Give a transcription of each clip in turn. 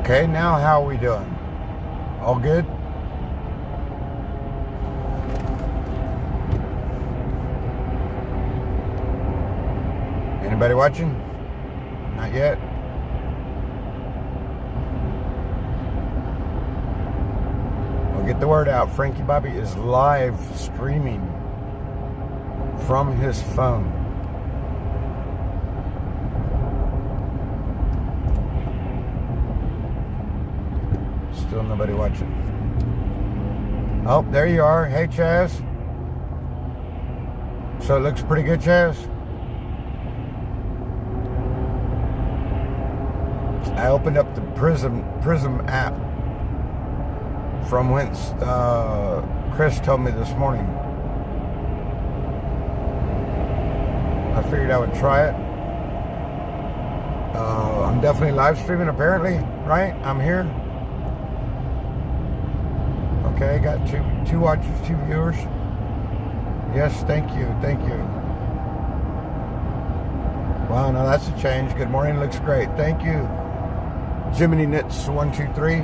Okay, now how are we doing? All good? Anybody watching? Not yet. We'll get the word out. Frankie Bobby is live streaming from his phone. Still nobody watching. Oh, there you are. Hey, Chaz. So it looks pretty good, Chaz? I opened up the Prism app from whence Chris told me this morning. I figured I would try it. I'm definitely live streaming apparently, right? I'm here. Okay, got two watchers, 2 viewers. Yes, thank you. Wow, now that's a change. Good morning, looks great. Thank you. Jiminy Knits 123.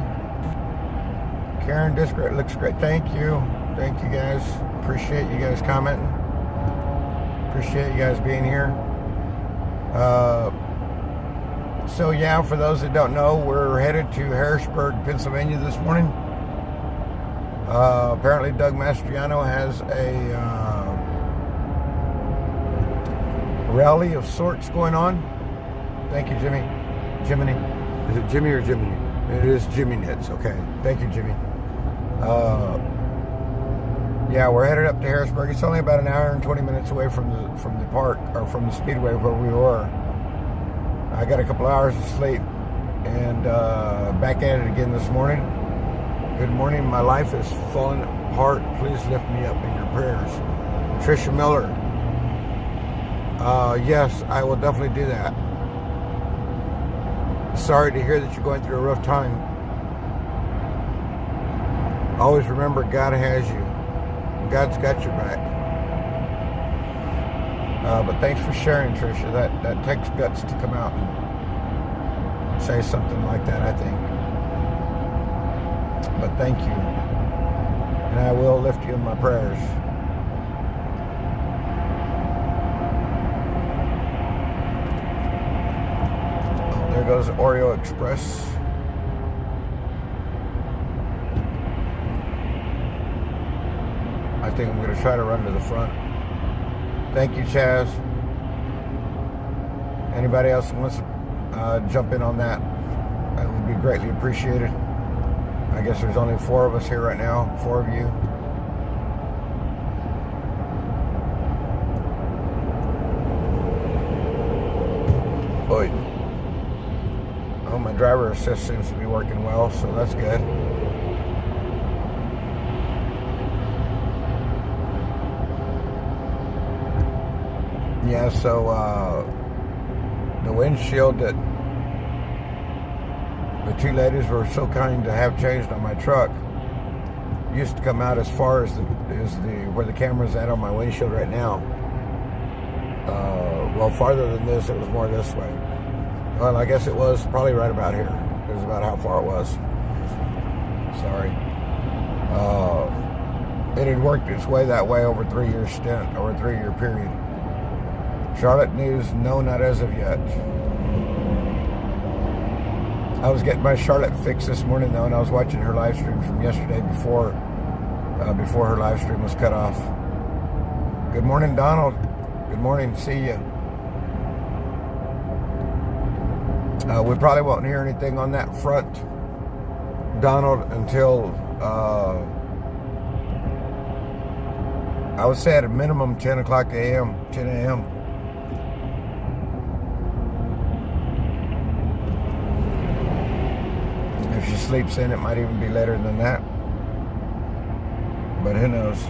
Karen Discret looks great. Thank you guys. Appreciate you guys commenting. Appreciate you guys being here. So yeah, for those that don't know, we're headed to Harrisburg, Pennsylvania this morning. Apparently Doug Mastriano has a rally of sorts going on. Thank you, Jimmy. Jiminy. Is it Jimmy or Jiminy? It is Jimmy Knits. Okay. Thank you, Jimmy. Yeah, we're headed up to Harrisburg. It's only about an hour and 20 minutes away from the park, or from the speedway where we were. I got a couple hours of sleep and back at it again this morning. Good morning. My life is falling apart. Please lift me up in your prayers. Trisha Miller. Yes, I will definitely do that. Sorry to hear that you're going through a rough time. Always remember, God has you. God's got your back. But thanks for sharing, Trisha. That takes guts to come out and say something like that, I think. But thank you. And I will lift you in my prayers. There goes Oreo Express. I think I'm going to try to run to the front. Thank you, Chaz. Anybody else who wants to jump in on that? That would be greatly appreciated. I guess there's only 4 of us here right now. 4 of you. Boy. Oh, my driver assist seems to be working well, so that's good. Yeah, so the windshield that the 2 ladies were so kind to have changed on my truck used to come out as far as where the camera's at on my windshield right now. Well, farther than this, it was more this way. Well, I guess it was probably right about here. It was about how far it was. Sorry. It had worked its way that way over a 3-year stint, or a 3-year period. Charlotte News, no, not as of yet. I was getting my Charlotte fix this morning, though, and I was watching her live stream from yesterday before her live stream was cut off. Good morning, Donald. Good morning. See you. We probably won't hear anything on that front, Donald, until I would say at a minimum 10 o'clock a.m., 10 a.m. If she sleeps in, it might even be later than that. But who knows?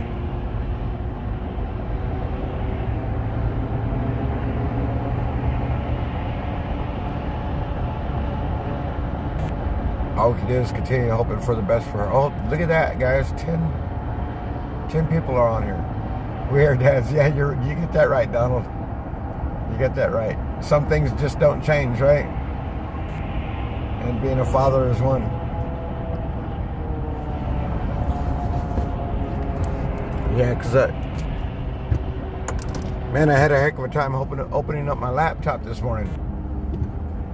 All we can do is continue hoping for the best for her. Oh, look at that, guys. 10 people are on here. Weird, dads. Yeah, you get that right, Donald. You get that right. Some things just don't change, right? and being a father is one. Yeah, because man, I had a heck of a time opening up my laptop this morning.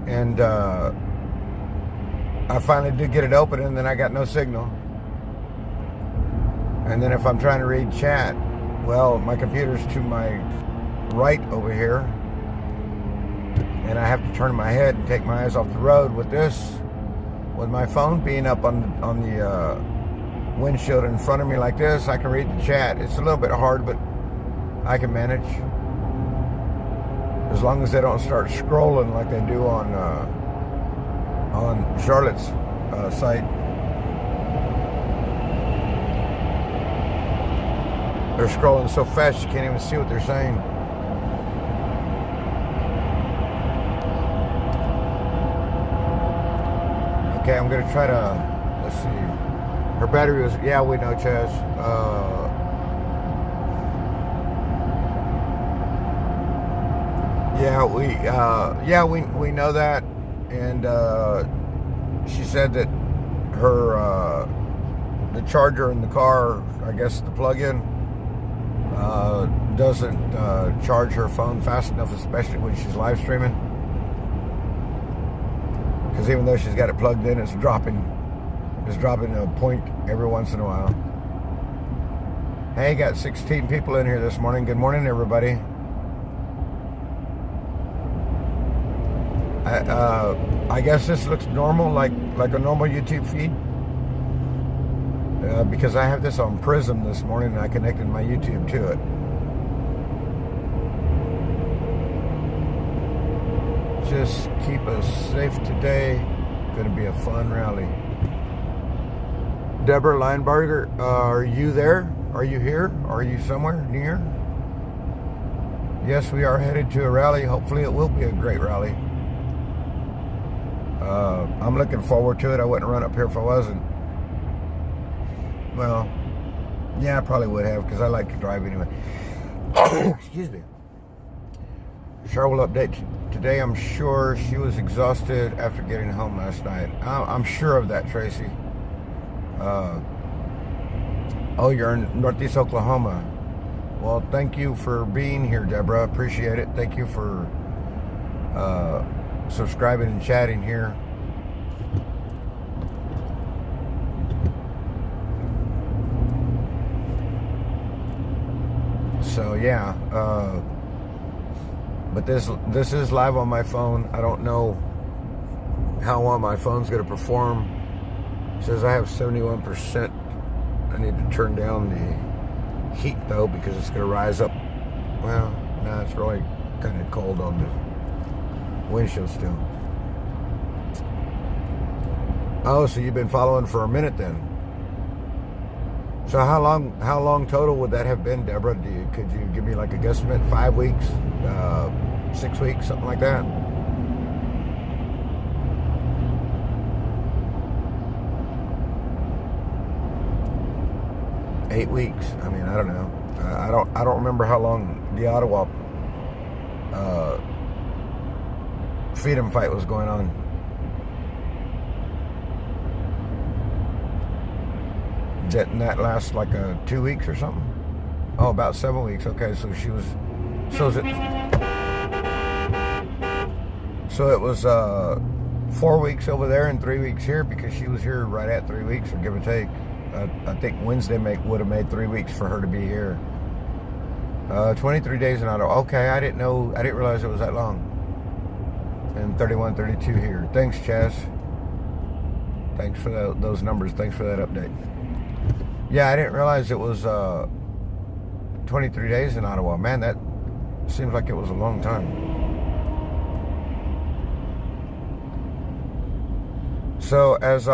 And I finally did get it open, and then I got no signal. And then if I'm trying to read chat, well, my computer's to my right over here, and I have to turn my head and take my eyes off the road with my phone being up on the windshield in front of me like this. I can read the chat. It's a little bit hard, but I can manage, as long as they don't start scrolling like they do on Charlotte's site. They're scrolling so fast you can't even see what they're saying. Okay, I'm gonna try to, let's see. Her battery was, yeah, we know, Chaz. We know that, and she said that her the charger in the car, I guess the plug-in, doesn't charge her phone fast enough, especially when she's live streaming. Because even though she's got it plugged in, it's dropping a point every once in a while. Hey, got 16 people in here this morning. Good morning, everybody. I guess this looks normal, like a normal YouTube feed. Because I have this on Prism this morning, and I connected my YouTube to it. Just keep us safe today. Going to be a fun rally. Deborah Linebarger, are you there? Are you here? Are you somewhere near? Yes, we are headed to a rally. Hopefully it will be a great rally. I'm looking forward to it. I wouldn't run up here if I wasn't. Well, yeah, I probably would have, because I like to drive anyway. Excuse me. Cheryl will update today. I'm sure she was exhausted after getting home last night. I'm sure of that, Tracy. Oh, you're in Northeast Oklahoma. Well, thank you for being here, Deborah. Appreciate it. Thank you for subscribing and chatting here. So yeah, but this is live on my phone. I don't know how well my phone's going to perform. It says I have 71%. I need to turn down the heat though, because it's going to rise up. Well, no, it's really kind of cold on the windshield still. Oh, so you've been following for a minute then? So how long total would that have been, Deborah? Could you give me like a guesstimate? 5 weeks, 6 weeks, something like that? Eight weeks. I mean, I don't know. I don't remember how long the Ottawa freedom fight was going on. Didn't that last like 2 weeks or something? Oh, about 7 weeks. Okay, so she was. So it was 4 weeks over there and 3 weeks here, because she was here right at 3 weeks, or give or take. I think Wednesday would have made 3 weeks for her to be here. 23 days in Ottawa. Okay, I didn't realize it was that long. And 31, 32 here. Thanks, Chaz. Thanks for those numbers. Thanks for that update. Yeah, I didn't realize it was 23 days in Ottawa. Man, that seems like it was a long time. So as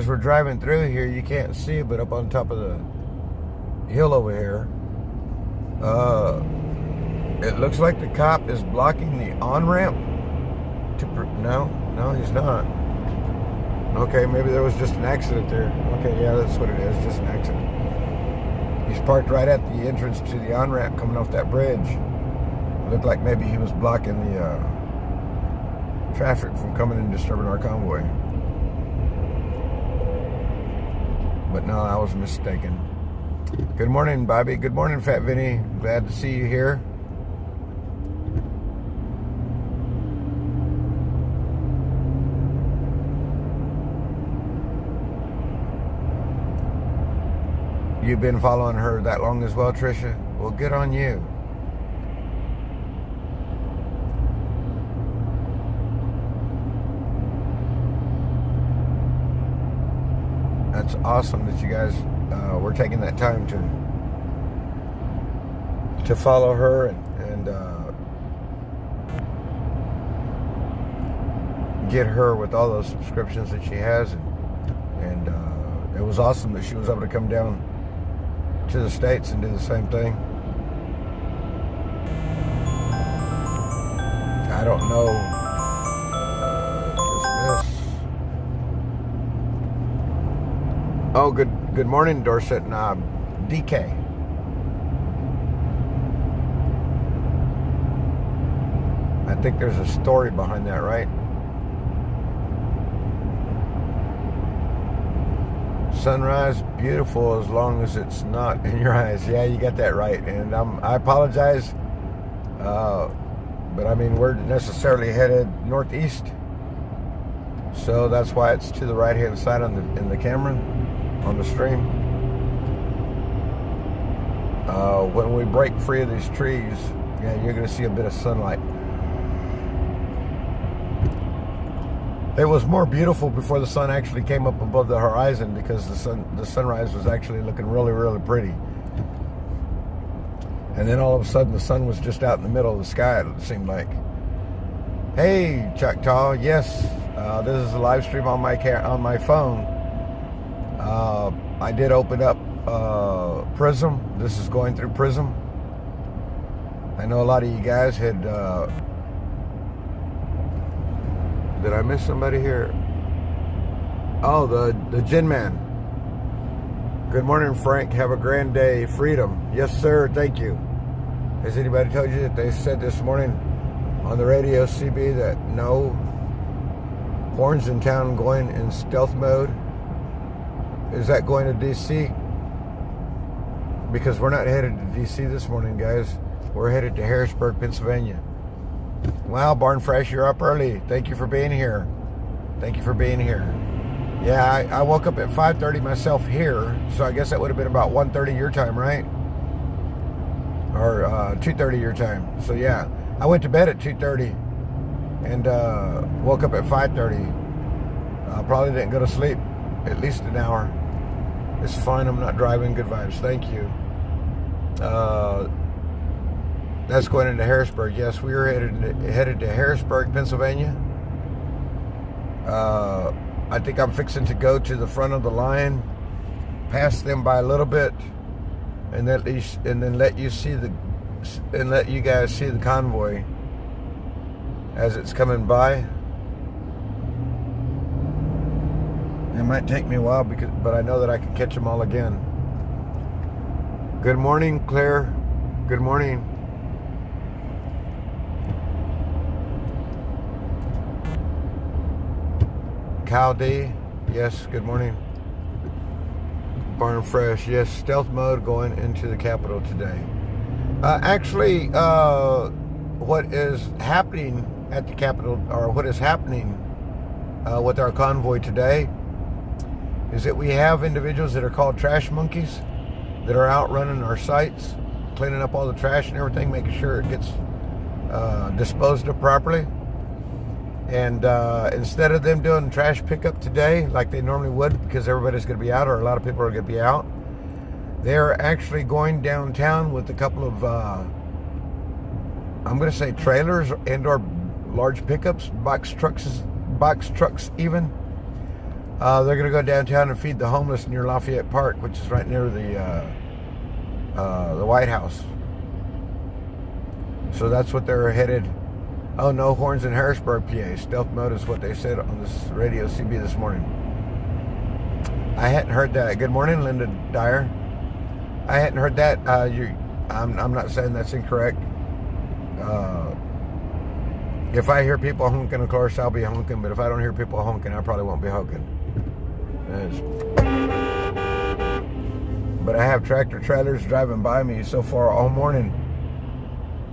we're driving through here, you can't see it, but up on top of the hill over here, it looks like the cop is blocking the on-ramp. No, he's not. Okay, maybe there was just an accident there. Okay, yeah, that's what it is, just an accident. He's parked right at the entrance to the on-ramp coming off that bridge. It looked like maybe he was blocking traffic from coming and disturbing our convoy. But no, I was mistaken. Good morning, Bobby. Good morning, Fat Vinny. Glad to see you here. You've been following her that long as well, Trisha? Well, good on you. That's awesome that you guys were taking that time to follow her and get her with all those subscriptions that she has, and it was awesome that she was able to come down to the States and do the same thing. I don't know. Dismiss. Oh, good morning, Dorset and DK. I think there's a story behind that, right? Sunrise, beautiful as long as it's not in your eyes. Yeah, you got that right. And I apologize, but I mean, we're necessarily headed northeast, so that's why it's to the right-hand side in the camera, on the stream. When we break free of these trees, yeah, you're going to see a bit of sunlight. It was more beautiful before the sun actually came up above the horizon, because the sunrise was actually looking really, really pretty. And then all of a sudden the sun was just out in the middle of the sky, it seemed like. Hey, Choctaw, yes, this is a live stream on my phone. I did open up Prism. This is going through Prism. I know a lot of you guys had... did I miss somebody here? Oh, the Gin Man. Good morning, Frank. Have a grand day. Freedom. Yes, sir. Thank you. Has anybody told you that they said this morning on the radio CB that no horns in town going in stealth mode? Is that going to DC? Because we're not headed to DC this morning, guys. We're headed to Harrisburg, Pennsylvania. Wow, Barn Fresh, you're up early. Thank you for being here. Thank you for being here. Yeah, I woke up at 5:30 myself here, so I guess that would have been about 1:30 your time, right? Or 2:30 your time. So yeah, I went to bed at 2:30 and woke up at 5:30. Probably didn't go to sleep at least an hour. It's fine, I'm not driving. Good vibes, thank you. That's going into Harrisburg. Yes, we were headed to Harrisburg, Pennsylvania. I think I'm fixing to go to the front of the line, pass them by a little bit, and let you guys see the convoy as it's coming by. It might take me a while, but I know that I can catch them all again. Good morning, Claire. Good morning. Cal D, yes, good morning. Barn Fresh, yes, stealth mode going into the Capitol today. Actually, what is happening at the Capitol, or what is happening with our convoy today, is that we have individuals that are called trash monkeys that are out running our sites, cleaning up all the trash and everything, making sure it gets disposed of properly. And instead of them doing trash pickup today like they normally would, because everybody's going to be out, or a lot of people are going to be out, they're actually going downtown with a couple of I'm going to say trailers and or large pickups, box trucks even. They're going to go downtown and feed the homeless near Lafayette Park, which is right near the White House. So that's what they're headed. Oh, no horns in Harrisburg, PA. Stealth mode is what they said on this radio CB this morning. I hadn't heard that. Good morning, Linda Dyer. I hadn't heard that. I'm not saying that's incorrect. If I hear people honking, of course, I'll be honking. But if I don't hear people honking, I probably won't be honking. But I have tractor trailers driving by me so far all morning.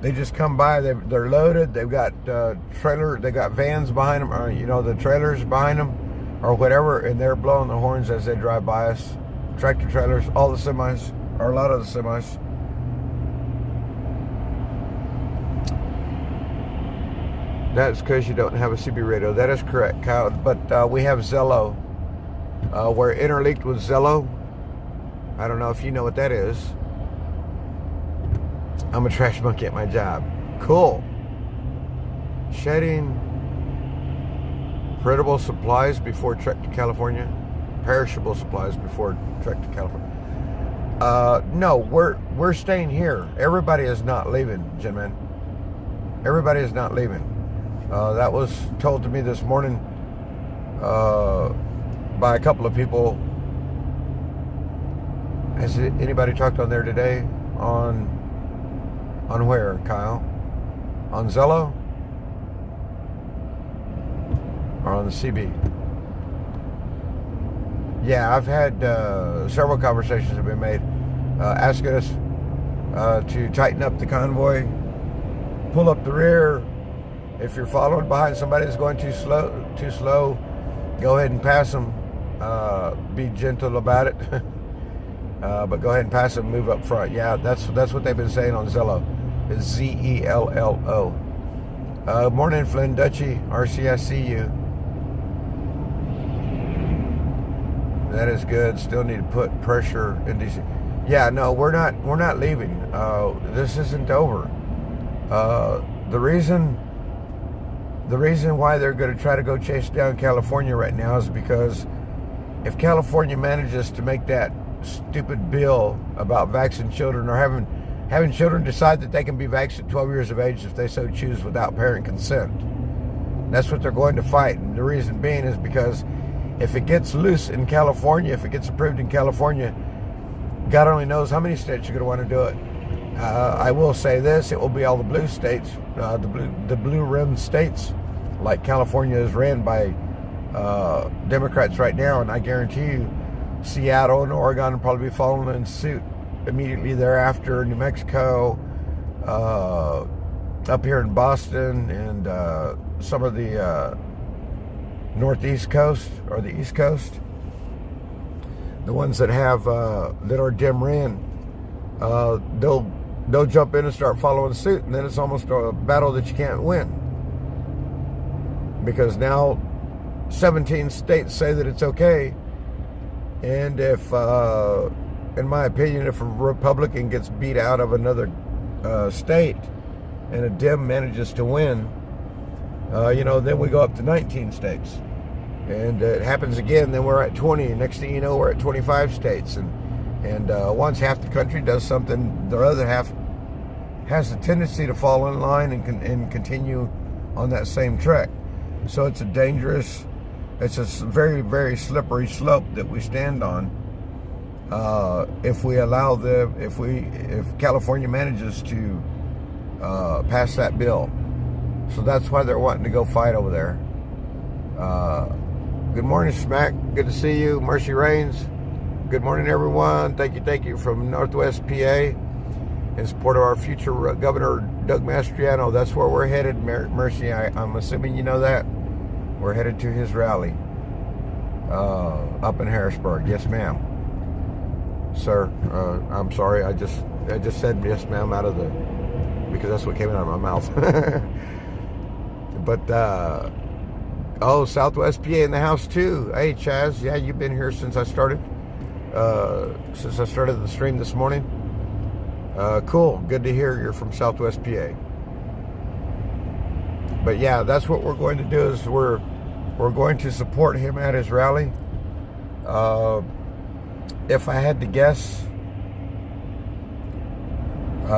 They just come by. They're loaded. They've got they got vans behind them, or the trailers behind them, or whatever, and they're blowing the horns as they drive by us. Tractor trailers, all the semis, or a lot of the semis. That's because you don't have a CB radio. That is correct, Kyle. But we have Zello. We're interlinked with Zello. I don't know if you know what that is. I'm a trash monkey at my job. Cool. Shedding perishable supplies before trek to California. Perishable supplies before trek to California. No, we're staying here. Everybody is not leaving, gentlemen. Everybody is not leaving. That was told to me this morning by a couple of people. Has anybody talked on there today? On where, Kyle? On Zello? Or on the CB? Yeah, I've had several conversations have been made asking us to tighten up the convoy, pull up the rear. If you're following behind somebody that's going too slow, go ahead and pass them. Be gentle about it. But go ahead and pass them, move up front. Yeah, that's what they've been saying on Zello. It's Zello. Morning, Flynn Dutchy. RC, I see you. That is good. Still need to put pressure in DC. Yeah, no, we're not leaving. This isn't over. The reason why they're going to try to go chase down California right now is because if California manages to make that stupid bill about vaccinating children, or having children decide that they can be vaccinated at 12 years of age if they so choose without parent consent, that's what they're going to fight. And the reason being is because if it gets loose in California, if it gets approved in California, God only knows how many states are going to want to do it. I will say this: it will be all the blue states, the blue rim states, like California is ran by Democrats right now, and I guarantee you, Seattle and Oregon will probably be following in suit immediately thereafter. New Mexico, up here in Boston, and some of the northeast coast or the east coast, the ones that have that are dim red, they'll jump in and start following suit, and then it's almost a battle that you can't win, because now 17 states say that it's okay. And if, in my opinion, if a Republican gets beat out of another state and a Dem manages to win, then we go up to 19 states. And it happens again, then we're at 20. Next thing you know, we're at 25 states. And once half the country does something, the other half has a tendency to fall in line and continue on that same track. So it's a very, very slippery slope that we stand on. If we allow if California manages to pass that bill. So that's why they're wanting to go fight over there. Good morning, Smack. Good to see you. Mercy Rains. Good morning, everyone. Thank you from Northwest PA in support of our future Governor Doug Mastriano. That's where we're headed, Mercy. I'm assuming you know that. We're headed to his rally up in Harrisburg. Yes, ma'am. Sir, I'm sorry. I just said yes, ma'am, because that's what came out of my mouth. But Southwest PA in the house too. Hey, Chaz. Yeah, you've been here since I started. The stream this morning. Cool. Good to hear you're from Southwest PA. But yeah, that's what we're going to do. Is we're going to support him at his rally. If I had to guess,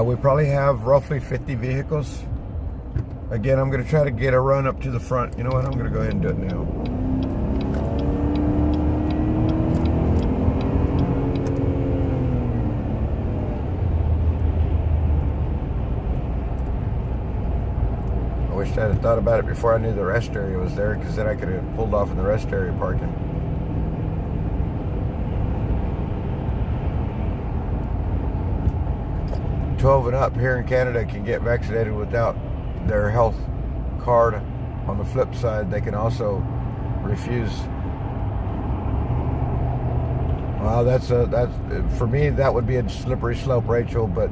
we probably have roughly 50 vehicles. Again, I'm going to try to get a run up to the front. You know what? I'm going to go ahead and do it now. wish I had thought about it before I knew the rest area was there, because then I could have pulled off in the rest area parking. $12 and up here in Canada can get vaccinated without their health card. On the flip side, they can also refuse. Well, that's for me, that would be a slippery slope, Rachel, but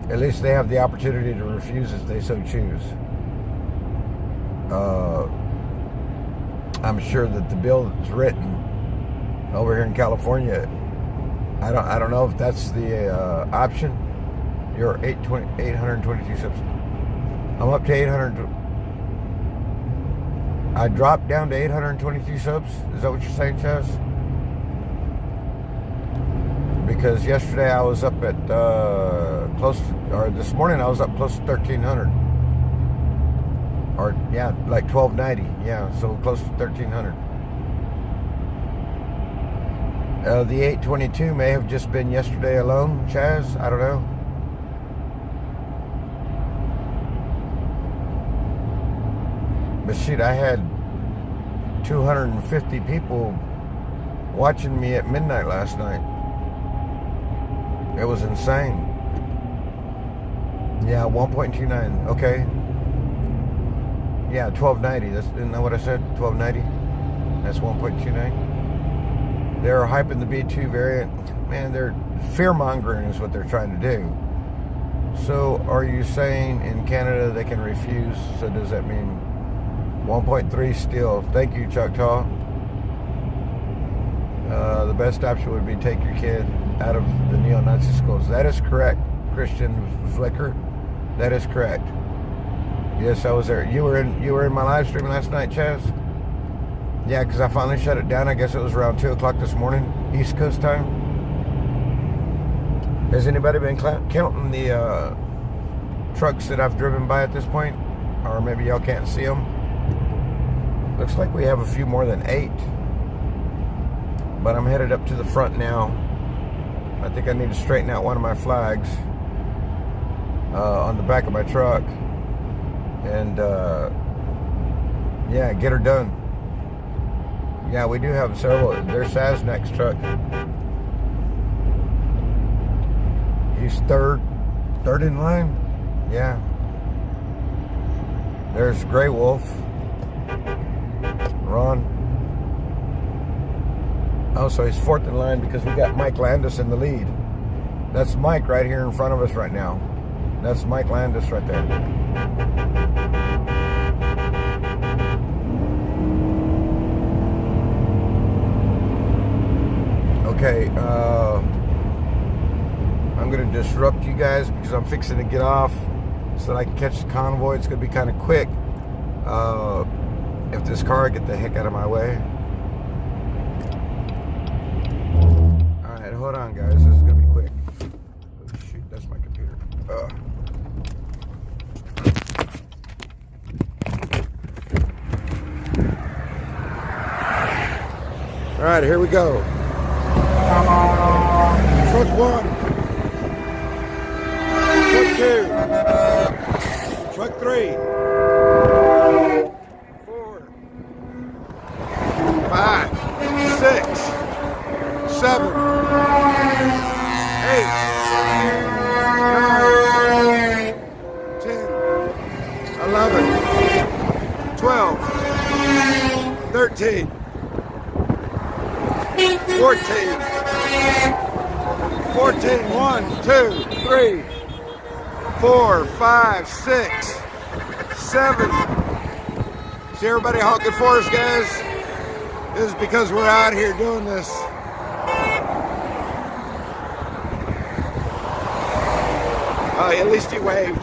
at least they have the opportunity to refuse if they so choose. I'm sure that the bill that's written over here in California, I don't know if that's the option. You're 822 subs. I'm up to 800. I dropped down to 822 subs. Is that what you're saying, Chaz? Because yesterday I was up at this morning I was up close to 1,300. Or yeah, like 1,290. Yeah, so close to 1,300. The 822 may have just been yesterday alone, Chaz. I don't know. But shit, I had 250 people watching me at midnight last night. It was insane. Yeah, 1.29. Okay. Yeah, 1290. Isn't that what I said? 1290. That's 1.29. They're hyping the B2 variant. Man, they're fear-mongering is what they're trying to do. So, are you saying in Canada they can refuse? So does that mean 1.3 still? Thank you, Choctaw. The best option would be take your kid out of the neo-Nazi schools. That is correct, Christian Flicker. That is correct. Yes, I was there. You were in my live stream last night, Chaz? Yeah, because I finally shut it down. I guess it was around 2 o'clock this morning, East Coast time. Has anybody been counting the trucks that I've driven by at this point? Or maybe y'all can't see them. Looks like we have a few more than 8. But I'm headed up to the front now. I think I need to straighten out one of my flags on the back of my truck. And yeah, get her done. Yeah, we do have several. There's Sazneck's truck. He's third in line. Yeah. There's Grey Wolf. Ron. Oh, so he's 4th in line because we got Mike Landis in the lead. That's Mike right here in front of us right now. That's Mike Landis right there. Okay, I'm going to disrupt you guys because I'm fixing to get off so that I can catch the convoy. It's going to be kind of quick. If this car get the heck out of my way. Alright, hold on guys, this is going to be quick. Oh shoot, that's my computer. Alright, here we go. Truck 1. Truck 2. Truck 3. 5, 6, 7, 8, 9, 10, 11, 12, 13, 14, 1, 2, 3, 4, 5, 6, 7. See everybody honking for us, guys? This is because we're out here doing this. At least he waved.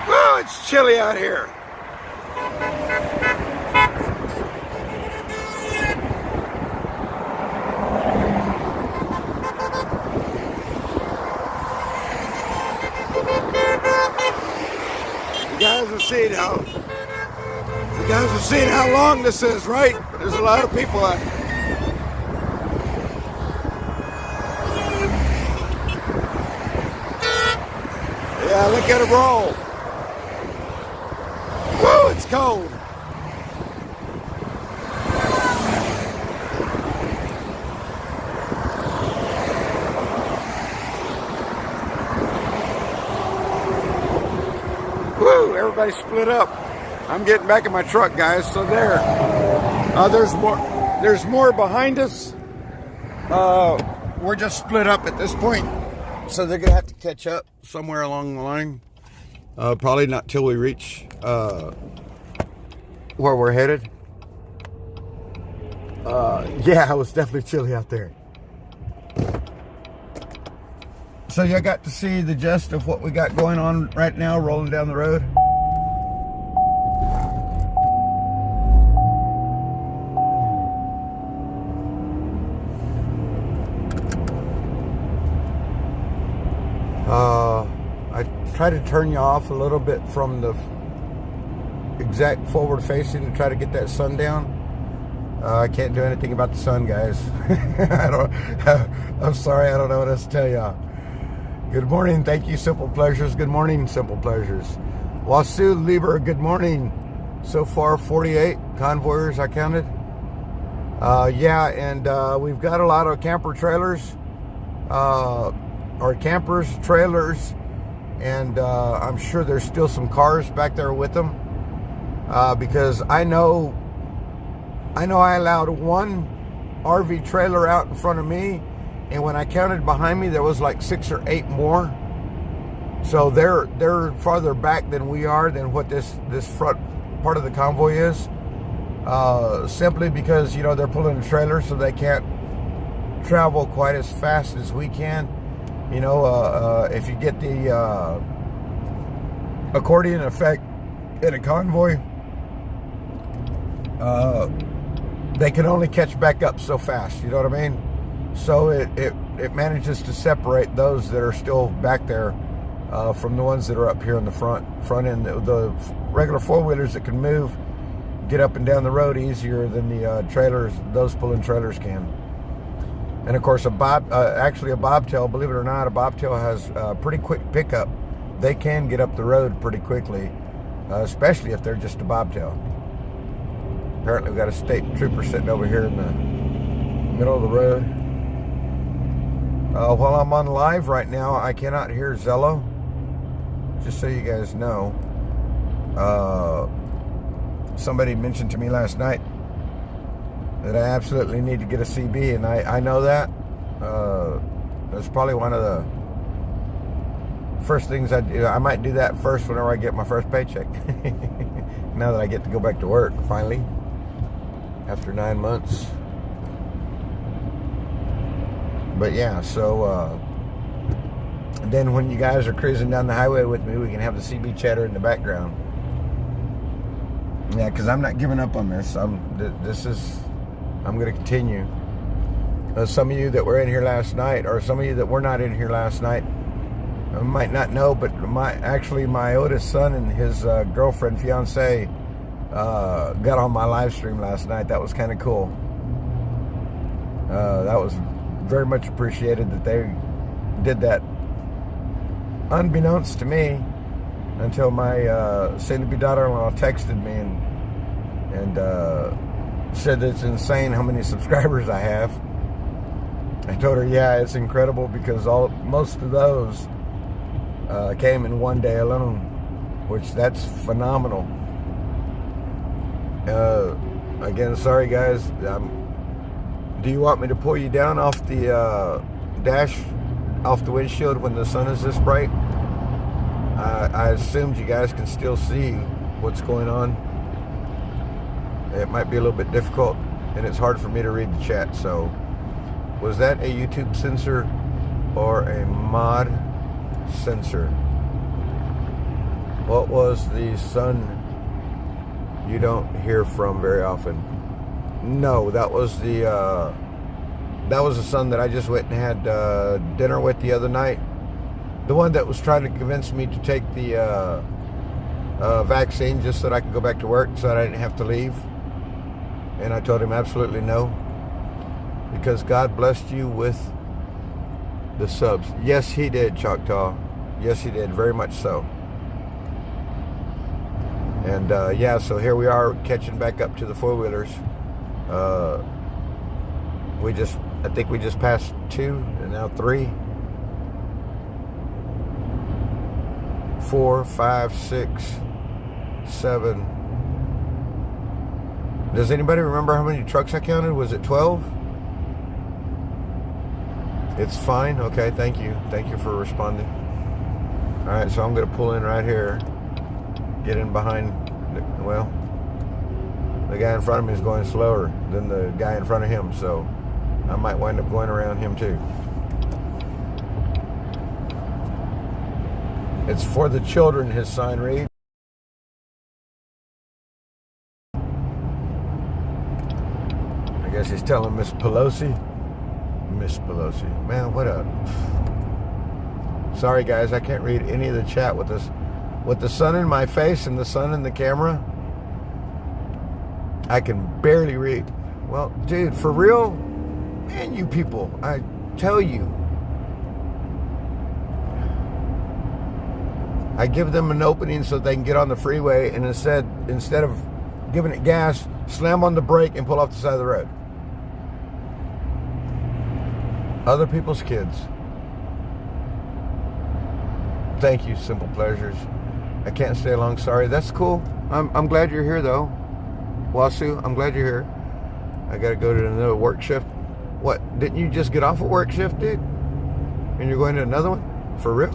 Oh, it's chilly out here. You guys will see now. The You guys are seeing how long this is, right? There's a lot of people out. Yeah, look at it roll. Woo, it's cold. Woo, everybody split up. I'm getting back in my truck, guys. So there's more behind us. We're just split up at this point. So they're gonna have to catch up somewhere along the line. Probably not till we reach where we're headed. Yeah, it was definitely chilly out there. So you got to see the gist of what we got going on right now, rolling down the road. I try to turn you off a little bit from the exact forward facing to try to get that sun down. I can't do anything about the sun, guys. I'm sorry, I don't know what else to tell y'all. Good morning, thank you, Simple Pleasures. Good morning, Simple Pleasures. Wasu Lieber, good morning. So far, 48 convoyers I counted. Yeah, and we've got a lot of camper trailers, or campers, trailers, and I'm sure there's still some cars back there with them, because I know I allowed one RV trailer out in front of me, and when I counted behind me, there was like 6 or 8 more. So they're farther back than we are, than what this front part of the convoy is. Simply because, you know, they're pulling a trailer, so they can't travel quite as fast as we can. You know, if you get the accordion effect in a convoy, they can only catch back up so fast. You know what I mean? So it manages to separate those that are still back there from the ones that are up here in the front end. The regular four-wheelers that can move get up and down the road easier than the trailers, those pulling trailers can. And of course, actually a bobtail, believe it or not, a bobtail has a pretty quick pickup. They can get up the road pretty quickly, especially if they're just a bobtail. Apparently we've got a state trooper sitting over here in the middle of the road. While I'm on live right now, I cannot hear Zello. Just so you guys know. Somebody mentioned to me last night that I absolutely need to get a CB, and I know that. That's probably one of the first things I do. I might do that first whenever I get my first paycheck. Now that I get to go back to work, finally, after 9 months. But yeah, so then when you guys are cruising down the highway with me, we can have the CB chatter in the background. Yeah, because I'm not giving up on this. I'm going to continue. Some of you that were in here last night, or some of you that were not in here last night, might not know, but my oldest son and his girlfriend, fiance, got on my live stream last night. That was kind of cool. That was very much appreciated that they did that, unbeknownst to me, until my soon-to-be daughter-in-law texted me and said that it's insane how many subscribers I have. I told her, yeah, it's incredible, because most of those came in one day alone, which that's phenomenal. Again, sorry guys. Do you want me to pull you down off the dash, off the windshield when the sun is this bright? I assumed you guys can still see what's going on. It might be a little bit difficult, and it's hard for me to read the chat. So, was that a YouTube censor or a mod censor? What was the son you don't hear from very often? No, that was the son that I just went and had dinner with the other night. The one that was trying to convince me to take the vaccine just so that I could go back to work, so that I didn't have to leave. And I told him absolutely no, because God blessed you with the subs. Yes, he did, Choctaw. Yes, he did, very much so. And yeah, so here we are catching back up to the four-wheelers. I think we just passed 2 and now 3, 4, 5, 6, 7. Does anybody remember how many trucks I counted? Was it 12? It's fine. Okay, thank you. Thank you for responding. All right, so I'm going to pull in right here. Get in behind, well, the guy in front of me is going slower than the guy in front of him, so I might wind up going around him too. It's for the children, his sign reads. I guess he's telling Miss Pelosi. Miss Pelosi. Man, what up? Sorry guys, I can't read any of the chat with this. With the sun in my face and the sun in the camera, I can barely read. Well, dude, for real? Man, you people, I tell you. I give them an opening so they can get on the freeway, and instead of giving it gas, slam on the brake and pull off the side of the road. Other people's kids. Thank you, Simple Pleasures. I can't stay long, sorry. That's cool. I'm glad you're here, though. Wasu, I'm glad you're here. I got to go to another work shift. What? Didn't you just get off a work shift, dude? And you're going to another one? For real?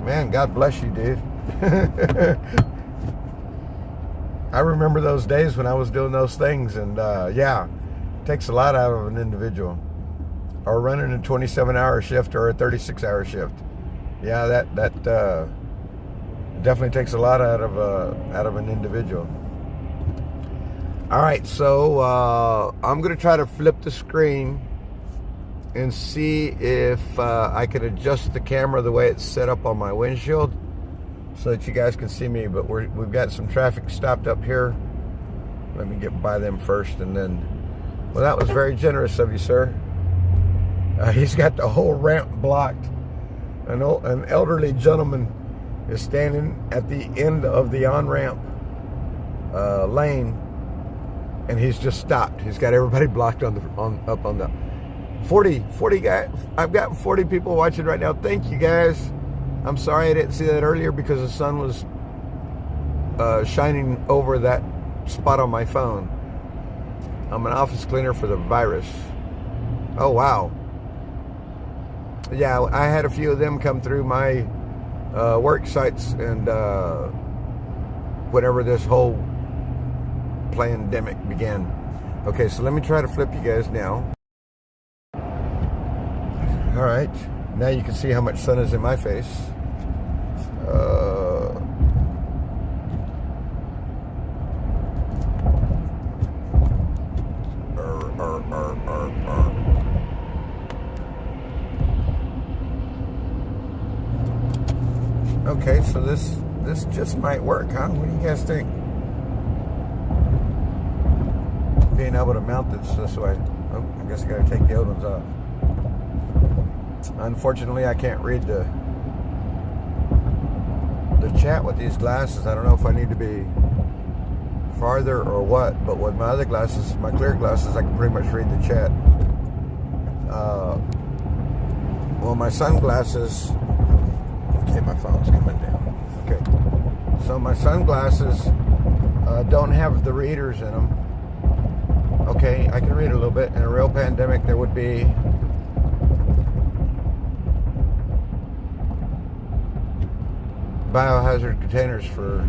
Man, God bless you, dude. I remember those days when I was doing those things, and yeah, it takes a lot out of an individual. Or running a 27-hour shift or a 36-hour shift. Yeah, that definitely takes a lot out of an individual. All right, so I'm going to try to flip the screen and see if I can adjust the camera the way it's set up on my windshield so that you guys can see me. But we've got some traffic stopped up here. Let me get by them first, and then, well, that was very generous of you, sir. He's got the whole ramp blocked. An elderly gentleman is standing at the end of the on-ramp lane, and he's just stopped. He's got everybody blocked up on the 40 guys. I've got 40 people watching right now. Thank you guys. I'm sorry I didn't see that earlier because the sun was shining over that spot on my phone. I'm an office cleaner for the virus. Oh wow. Yeah, I had a few of them come through my work sites, and whenever this whole pandemic began. Okay, so let me try to flip you guys now. All right, now you can see how much sun is in my face. Okay, so this just might work, huh? What do you guys think? Being able to mount this way. Oh, I guess I gotta take the old ones off. Unfortunately, I can't read the chat with these glasses. I don't know if I need to be farther or what, but with my other glasses, my clear glasses, I can pretty much read the chat. Well, my sunglasses, okay, my phone's coming down. Okay, so my sunglasses don't have the readers in them. Okay, I can read a little bit. In a real pandemic, there would be biohazard containers for,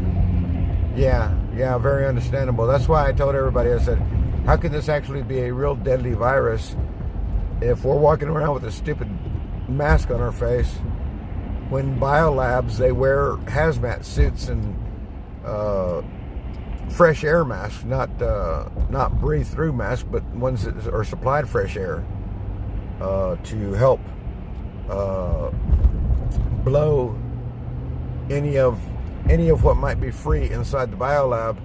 yeah, very understandable. That's why I told everybody, I said, how can this actually be a real deadly virus if we're walking around with a stupid mask on our face, when biolabs, they wear hazmat suits and fresh air masks, not breathe through masks, but ones that are supplied fresh air to help blow any of any of what might be free inside the biolab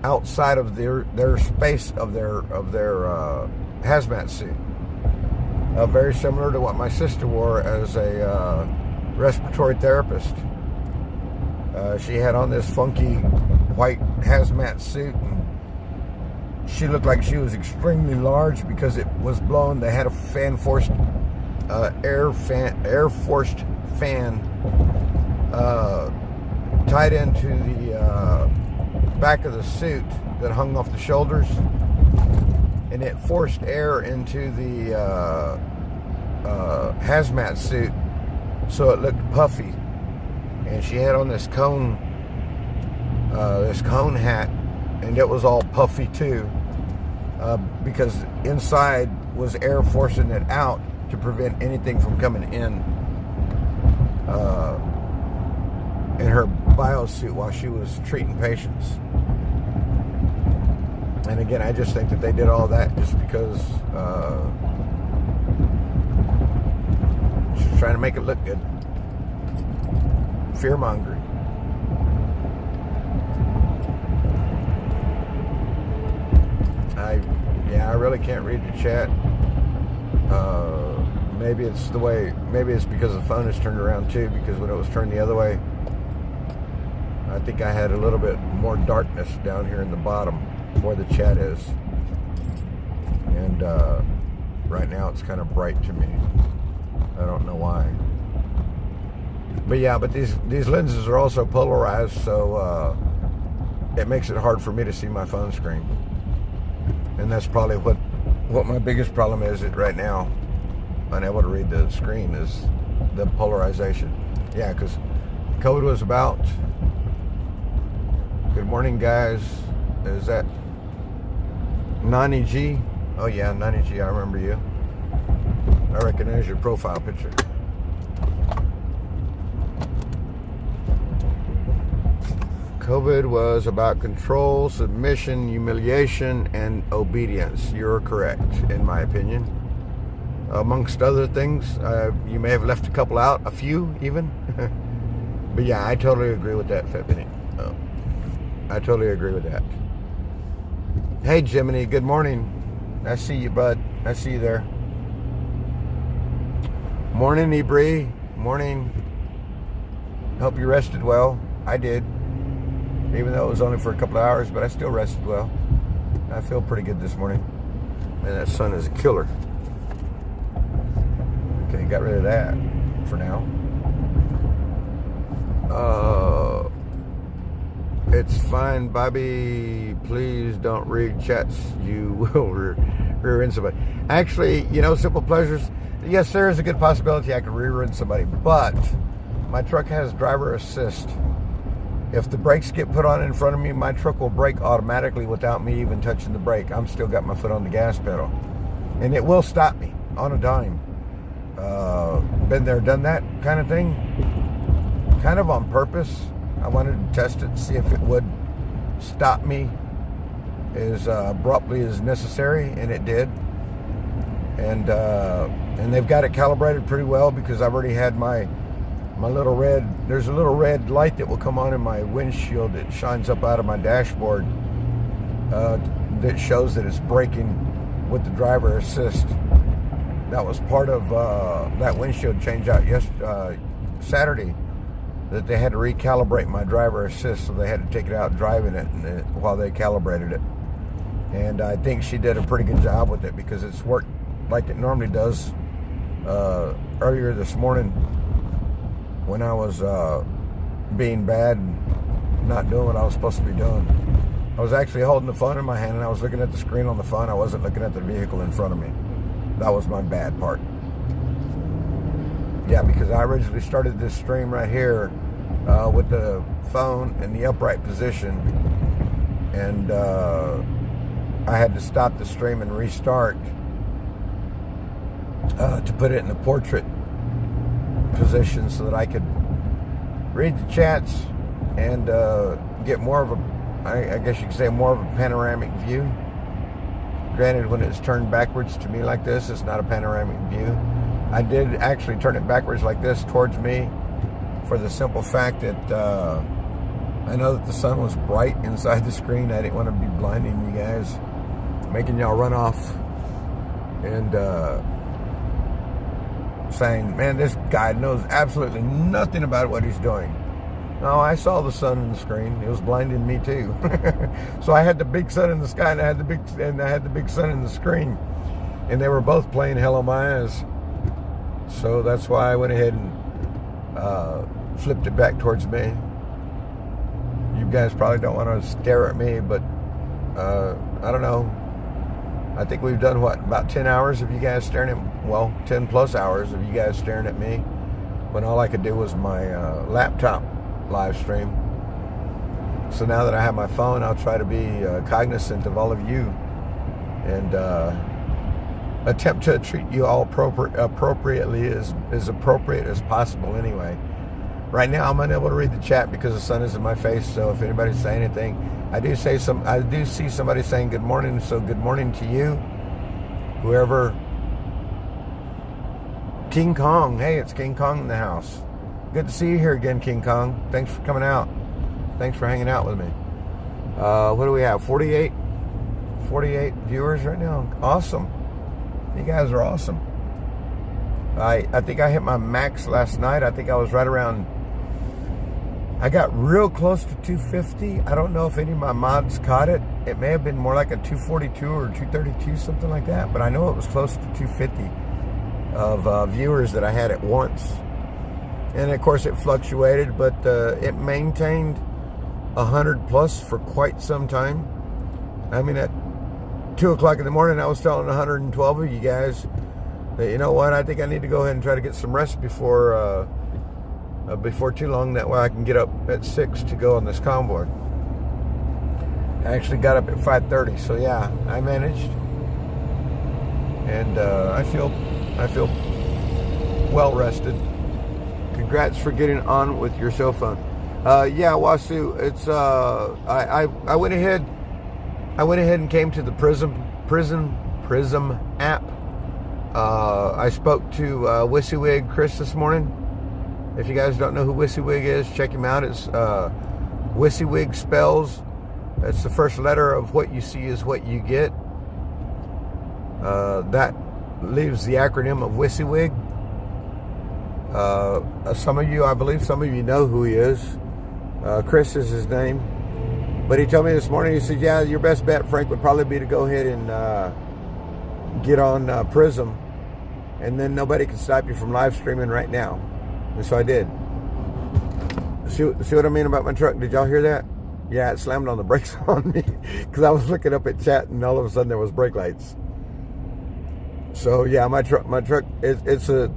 outside of their space of their hazmat suit. Very similar to what my sister wore as a respiratory therapist. She had on this funky white hazmat suit, and she looked like she was extremely large because it was blown. They had a air forced fan tied into the back of the suit that hung off the shoulders, and it forced air into the hazmat suit, so it looked puffy. And she had on this cone hat, and it was all puffy too, because inside was air forcing it out to prevent anything from coming in her biosuit while she was treating patients. And again, I just think that they did all that just because she's trying to make it look good. Fear-mongering. I really can't read the chat. Maybe it's because the phone is turned around too, because when it was turned the other way, I think I had a little bit more darkness down here in the bottom where the chat is. And right now it's kind of bright to me. I don't know why. But these lenses are also polarized, so it makes it hard for me to see my phone screen. And that's probably what my biggest problem is right now. Unable to read the screen is the polarization. Yeah, because COVID was about. Good morning, guys. Is that Nani G? Oh yeah, Nani G, I remember you. I recognize your profile picture. COVID was about control, submission, humiliation, and obedience. You're correct, in my opinion. Amongst other things, you may have left a couple out, a few even. But yeah, I totally agree with that, Fitbit. I totally agree with that. Hey, Jiminy, good morning. I see you, bud. I see you there. Morning, Ebri. Morning. Hope you rested well. I did. Even though it was only for a couple of hours, but I still rested well. I feel pretty good this morning. Man, that sun is a killer. Okay, got rid of that for now. It's fine, Bobby. Please don't read chats. You will rear end somebody. Actually, Simple Pleasures. Yes, there is a good possibility I could rear end somebody, but my truck has driver assist. If the brakes get put on in front of me, my truck will brake automatically without me even touching the brake. I'm still got my foot on the gas pedal. And it will stop me on a dime. Been there, done that kind of thing. Kind of on purpose. I wanted to test it, see if it would stop me as abruptly as necessary, and it did. And they've got it calibrated pretty well, because I've already had my little red, there's a little red light that will come on in my windshield that shines up out of my dashboard that shows that it's braking with the driver assist. That was part of that windshield change out Saturday, that they had to recalibrate my driver assist, so they had to take it out driving it while they calibrated it. And I think she did a pretty good job with it, because it's worked like it normally does. Earlier this morning, when I was being bad and not doing what I was supposed to be doing, I was actually holding the phone in my hand and I was looking at the screen on the phone. I wasn't looking at the vehicle in front of me. That was my bad part. Yeah, because I originally started this stream right here with the phone in the upright position, and I had to stop the stream and restart to put it in the portrait position so that I could read the chats and get more of a, I guess you could say, more of a panoramic view. Granted, when it's turned backwards to me like this, it's not a panoramic view. I did actually turn it backwards like this towards me for the simple fact that I know that the sun was bright inside the screen. I didn't want to be blinding you guys, making y'all run off and saying, man, this guy knows absolutely nothing about what he's doing. No, I saw the sun in the screen. It was blinding me too. So I had the big sun in the sky, and I had the big sun in the screen, and they were both playing hell on my eyes. So that's why I went ahead and flipped it back towards me. You guys probably don't want to stare at me, but I don't know. I think we've done, what, about 10 hours of you guys staring at, well, 10 plus hours of you guys staring at me, when all I could do was my laptop live stream. So now that I have my phone, I'll try to be cognizant of all of you and attempt to treat you all appropriately, as appropriate as possible anyway. Right now, I'm unable to read the chat because the sun is in my face. So if anybody's saying anything, I do see somebody saying good morning. So good morning to you, whoever. King Kong. Hey, it's King Kong in the house. Good to see you here again, King Kong. Thanks for coming out. Thanks for hanging out with me. What do we have? 48 viewers right now. Awesome. You guys are awesome. I think I hit my max last night. I think I was right around, I got real close to 250. I don't know if any of my mods caught it. It may have been more like a 242 or 232, something like that. But I know it was close to 250 of viewers that I had at once. And of course it fluctuated, but it maintained 100 plus for quite some time. I mean, at 2 o'clock in the morning, I was telling 112 of you guys that, you know what, I think I need to go ahead and try to get some rest before too long. That way I can get up at 6 to go on this convoy. I actually got up at 5:30, so yeah, I managed. And I feel well rested. Congrats for getting on with your cell phone. Yeah, Wasu, it's I went ahead and came to the Prism app. I spoke to WYSIWYG Chris this morning. If you guys don't know who WYSIWYG is, check him out. It's WYSIWYG spells. That's the first letter of what you see is what you get. That leaves the acronym of WYSIWYG. I believe some of you know who he is. Chris is his name. But he told me this morning, he said, yeah, your best bet, Frank, would probably be to go ahead and get on Prism. And then nobody can stop you from live streaming right now. And so I did. See what I mean about my truck? Did y'all hear that? Yeah, it slammed on the brakes on me because I was looking up at chat and all of a sudden there was brake lights. So yeah, my truck, it's a,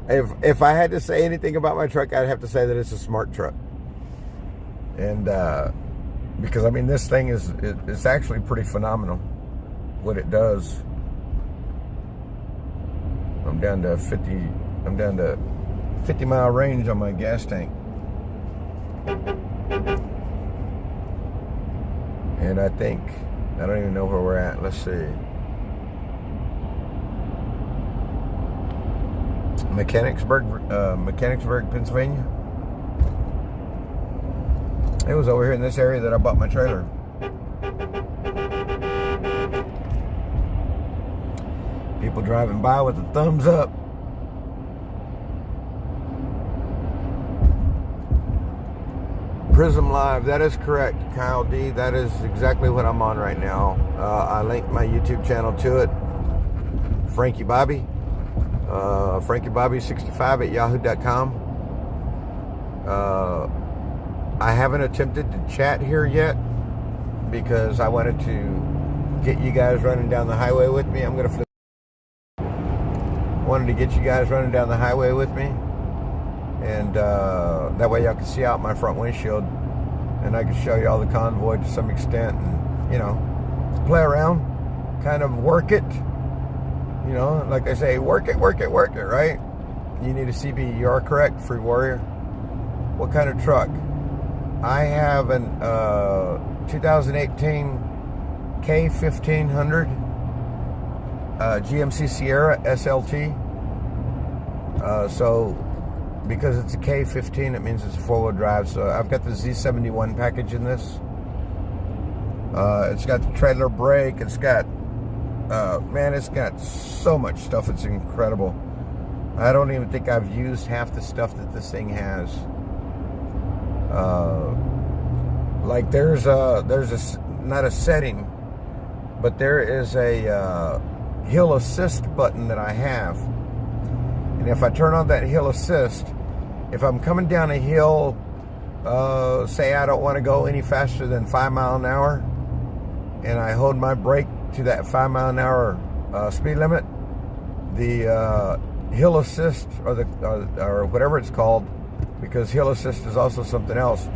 if I had to say anything about my truck, I'd have to say that it's a smart truck. And because I mean, this thing it's actually pretty phenomenal what it does. I'm down to 50 mile range on my gas tank. And I think, I don't even know where we're at. Let's see. Mechanicsburg, Pennsylvania. It was over here in this area that I bought my trailer. People driving by with a thumbs up. Prism Live, that is correct, Kyle D. That is exactly what I'm on right now. I linked my YouTube channel to it. Frankie Bobby. Frankie Bobby 65 at yahoo.com. I haven't attempted to chat here yet because I wanted to get you guys running down the highway with me. I'm going to flip. Wanted to get you guys running down the highway with me, and that way y'all can see out my front windshield, and I can show you all the convoy to some extent, and you know, play around, kind of work it. You know, like I say, work it, right? You need a CB. You are correct, Free Warrior. What kind of truck? I have an 2018 K1500 GMC Sierra SLT. So because it's a K15, it means it's a four-wheel drive. So I've got the Z71 package in this. It's got the trailer brake. It's got, man, it's got so much stuff. It's incredible. I don't even think I've used half the stuff that this thing has. Like there's not a setting, but there is a hill assist button that I have. And if I turn on that hill assist, if I'm coming down a hill, say I don't want to go any faster than 5 miles an hour, and I hold my brake to that 5 mile an hour speed limit, the hill assist or whatever it's called, because hill assist is also something else,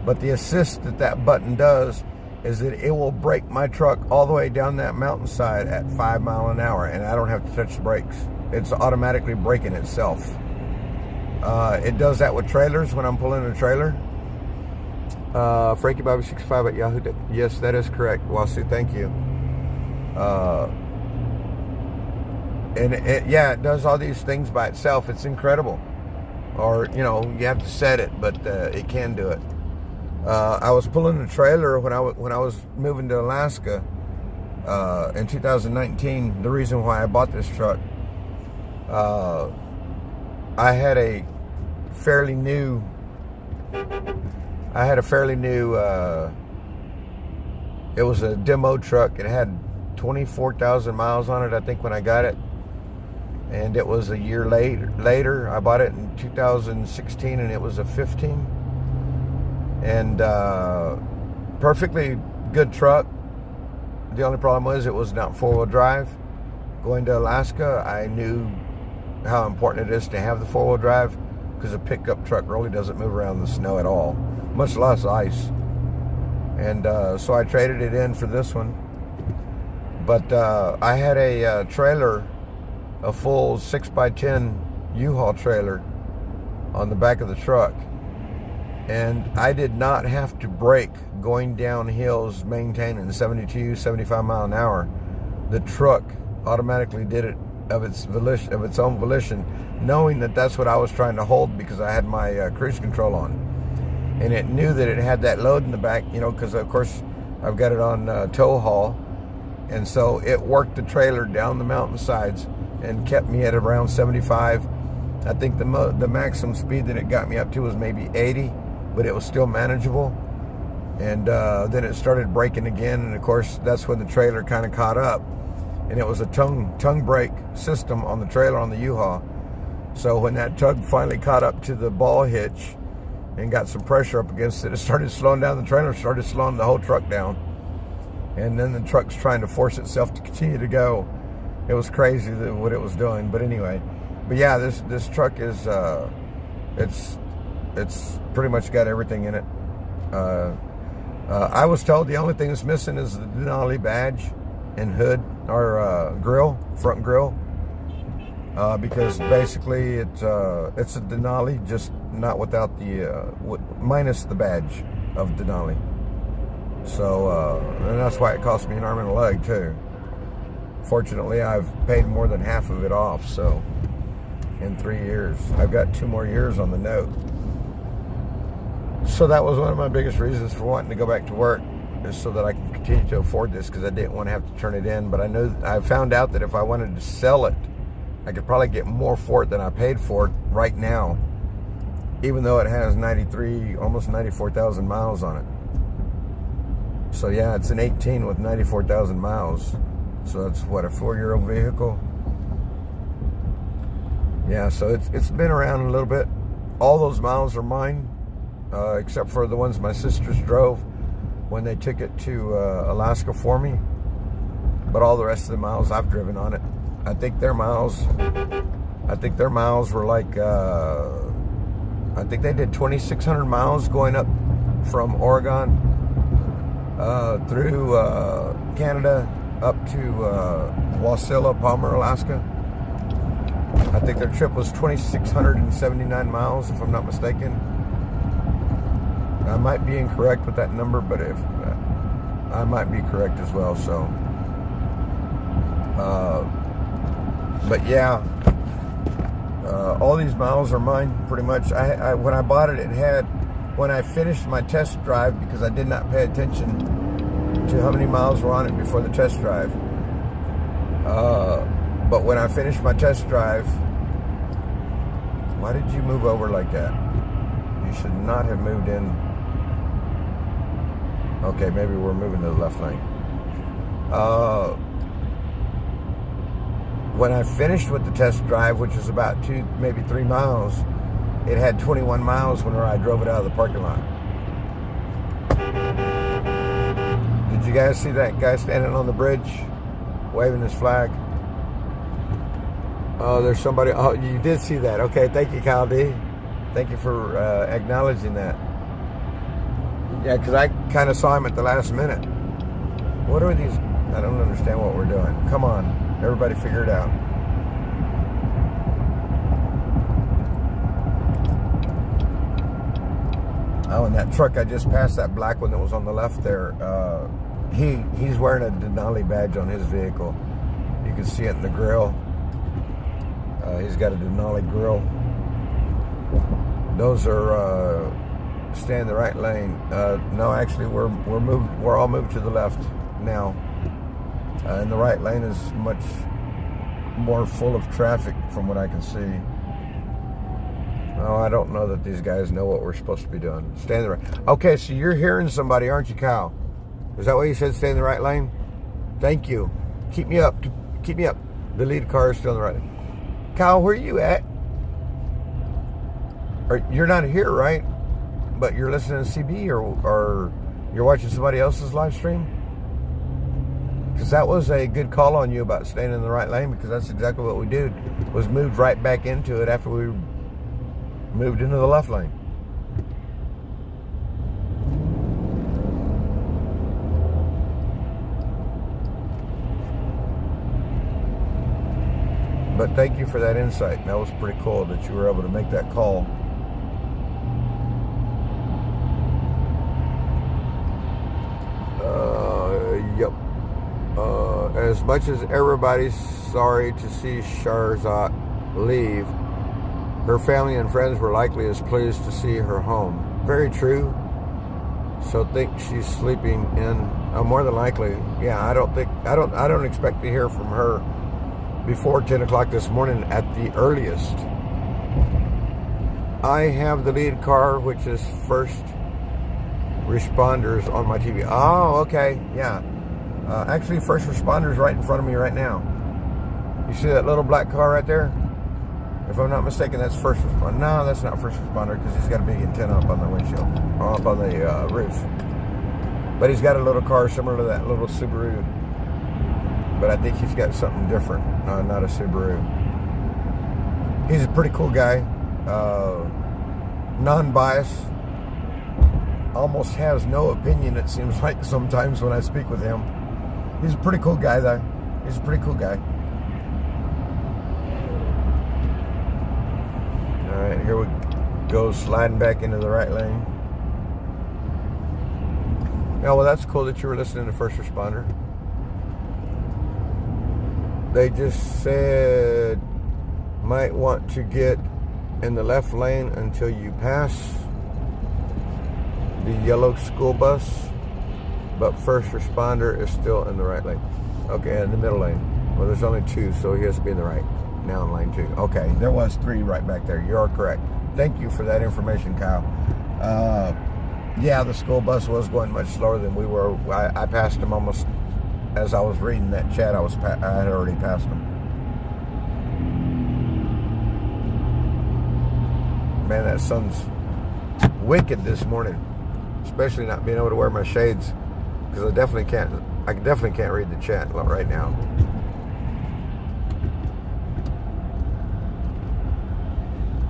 but the assist that button does is that it will brake my truck all the way down that mountainside at 5 miles an hour, and I don't have to touch the brakes. It's automatically braking itself. It does that with trailers when I'm pulling a trailer. Frankie Bobby 65 at Yahoo. Yes, that is correct. Wasu, thank you. And it does all these things by itself. It's incredible. Or, you know, you have to set it, but it can do it. I was pulling a trailer when I was moving to Alaska in 2019. The reason why I bought this truck, I had a fairly new. It was a demo truck. It had 24,000 miles on it, I think, when I got it. And it was a year later. I bought it in 2016, and it was a 15. And perfectly good truck. The only problem was it was not four-wheel drive. Going to Alaska, I knew how important it is to have the four-wheel drive, because a pickup truck really doesn't move around in the snow at all, much less ice. And so I traded it in for this one. But I had a trailer, a full 6x10 U-Haul trailer on the back of the truck. And I did not have to brake going down hills maintaining 72, 75 mile an hour. The truck automatically did it of its own volition, knowing that that's what I was trying to hold, because I had my cruise control on. And it knew that it had that load in the back, you know, because of course I've got it on tow haul. And so it worked the trailer down the mountainsides and kept me at around 75. I think the maximum speed that it got me up to was maybe 80, but it was still manageable. And then it started braking again, and of course that's when the trailer kind of caught up. And it was a tongue brake system on the trailer on the U-Haul. So when that tug finally caught up to the ball hitch and got some pressure up against it, it started slowing down the trailer, started slowing the whole truck down. And then the truck's trying to force itself to continue to go. It was crazy what it was doing. But anyway, but yeah, this truck is it's pretty much got everything in it. I was told the only thing that's missing is the Denali badge and hood, or grill, front grill, because basically it's a Denali, just not without the minus the badge of Denali. So and that's why it cost me an arm and a leg too. Fortunately, I've paid more than half of it off. So in 3 years, I've got 2 more years on the note. So that was one of my biggest reasons for wanting to go back to work, is so that I can continue to afford this, because I didn't want to have to turn it in. But I found out that if I wanted to sell it, I could probably get more for it than I paid for it right now, even though it has 93, almost 94,000 miles on it. So yeah, it's an 18 with 94,000 miles. So that's what, a 4-year-old vehicle? Yeah, so it's been around a little bit. All those miles are mine, except for the ones my sisters drove when they took it to Alaska for me. But all the rest of the miles I've driven on it. I think their miles were like, I think they did 2,600 miles going up from Oregon through Canada up to Wasilla, Palmer, Alaska. I think their trip was 2,679 miles, if I'm not mistaken. I might be incorrect with that number, but if I might be correct as well. So, but yeah, All these miles are mine, pretty much. When I bought it, when I finished my test drive, because I did not pay attention to how many miles were on it before the test drive. But when I finished my test drive, why did you move over like that? You should not have moved in. Okay, maybe we're moving to the left lane. When I finished with the test drive, which was about 2, maybe 3 miles, it had 21 miles whenever I drove it out of the parking lot. Did you guys see that guy standing on the bridge, waving his flag? Oh, there's somebody. Oh, you did see that. Okay, thank you, Kyle D. Thank you for acknowledging that. Yeah, because I kind of saw him at the last minute. What are these? I don't understand what we're doing. Come on, everybody figure it out. Oh, and that truck I just passed, that black one that was on the left there, he's wearing a Denali badge on his vehicle. You can see it in the grill. He's got a Denali grill. Those are stay in the right lane. No, actually, we're all moved to the left now, and the right lane is much more full of traffic from what I can see. Oh, I don't know that these guys know what we're supposed to be doing. Stay in the right. Okay, so you're hearing somebody, aren't you, Kyle? Is that what you said? Stay in the right lane. Thank you. Keep me up. Keep me up. The lead car is still in the right lane. Kyle, where are you at? You're not here, right? But you're listening to CB, or you're watching somebody else's live stream? Because that was a good call on you about staying in the right lane, because that's exactly what we did, was moved right back into it after we moved into the left lane. But thank you for that insight. That was pretty cool that you were able to make that call. Yep. As much as everybody's sorry to see Shahrazad leave, her family and friends were likely as pleased to see her home. Very true. So think she's sleeping in. More than likely, yeah. I don't expect to hear from her before 10 o'clock this morning at the earliest. I have the lead car, which is first responders on my TV. Oh, okay, yeah. Actually, first responders right in front of me right now. You see that little black car right there? If I'm not mistaken, that's first responder. No, that's not first responder, because he's got a big antenna up on the windshield, or up on the roof. But he's got a little car similar to that little Subaru. But I think he's got something different, not a Subaru. He's a pretty cool guy, non-biased, almost has no opinion, it seems like sometimes when I speak with him. He's a pretty cool guy, though. He's a pretty cool guy. All right, here we go, sliding back into the right lane. Yeah, well, that's cool that you were listening to First Responder. They just said might want to get in the left lane until you pass the yellow school bus, but first responder is still in the right lane. Okay, in the middle lane. Well, there's only 2, so he has to be in the right. Now in lane 2. Okay, there was 3 right back there. You are correct. Thank you for that information, Kyle. Yeah, the school bus was going much slower than we were. I passed him almost as I was reading that chat. I had already passed him. Man, that sun's wicked this morning, especially not being able to wear my shades, because I definitely can't read the chat right now.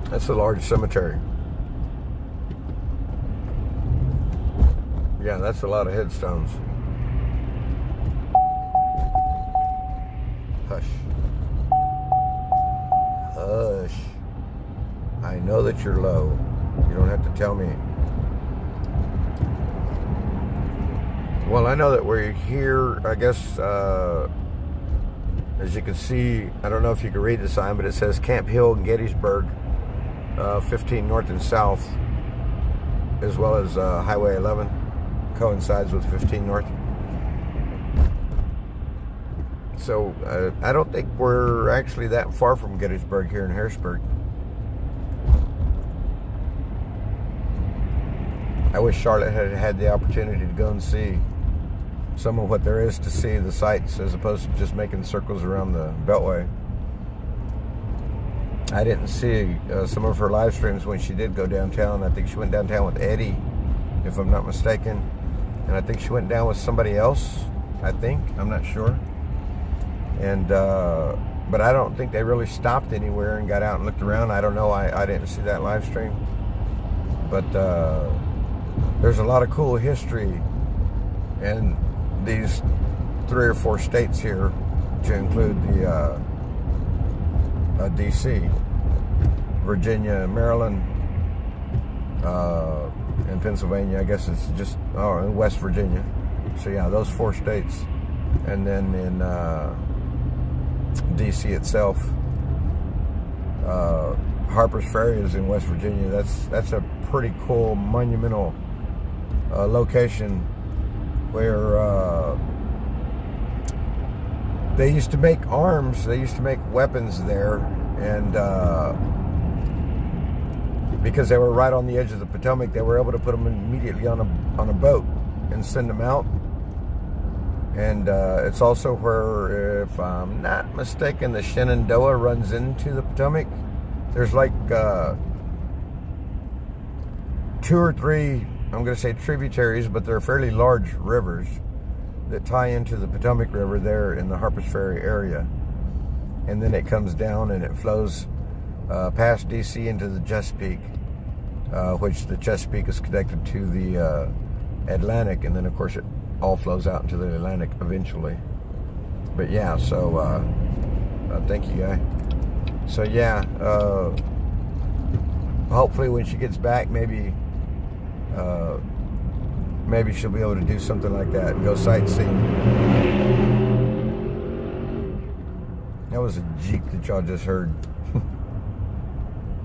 That's a large cemetery. Yeah, that's a lot of headstones. Hush. Hush. I know that you're low. You don't have to tell me. Well, I know that we're here, I guess, As you can see, I don't know if you can read the sign, but it says Camp Hill, Gettysburg, 15 north and south, as well as Highway 11 coincides with 15 north. So I don't think we're actually that far from Gettysburg here in Harrisburg. I wish Charlotte had had the opportunity to go and see some of what there is to see, the sights, as opposed to just making circles around the Beltway. I didn't see some of her live streams when she did go downtown. I think she went downtown with Eddie, if I'm not mistaken. And I think she went down with somebody else, I think. I'm not sure. And but I don't think they really stopped anywhere and got out and looked around. I don't know. I didn't see that live stream. But there's a lot of cool history in these 3 or 4 states here, to include the DC, Virginia, Maryland, and Pennsylvania. I guess it's just, and West Virginia. So yeah, those 4 states. And then in DC itself, Harper's Ferry is in West Virginia. That's a pretty cool, monumental location where they used to make arms, they used to make weapons there, and because they were right on the edge of the Potomac, they were able to put them immediately on a boat and send them out. And it's also where, if I'm not mistaken, the Shenandoah runs into the Potomac. There's like 2 or 3, I'm going to say tributaries, but they're fairly large rivers that tie into the Potomac River there in the Harpers Ferry area. And then it comes down and it flows past DC into the Chesapeake, which the Chesapeake is connected to the Atlantic, and then of course it all flows out into the Atlantic eventually. But yeah, so thank you, guy. So yeah, hopefully when she gets back, maybe she'll be able to do something like that and go sightseeing. That was a Jeep that y'all just heard.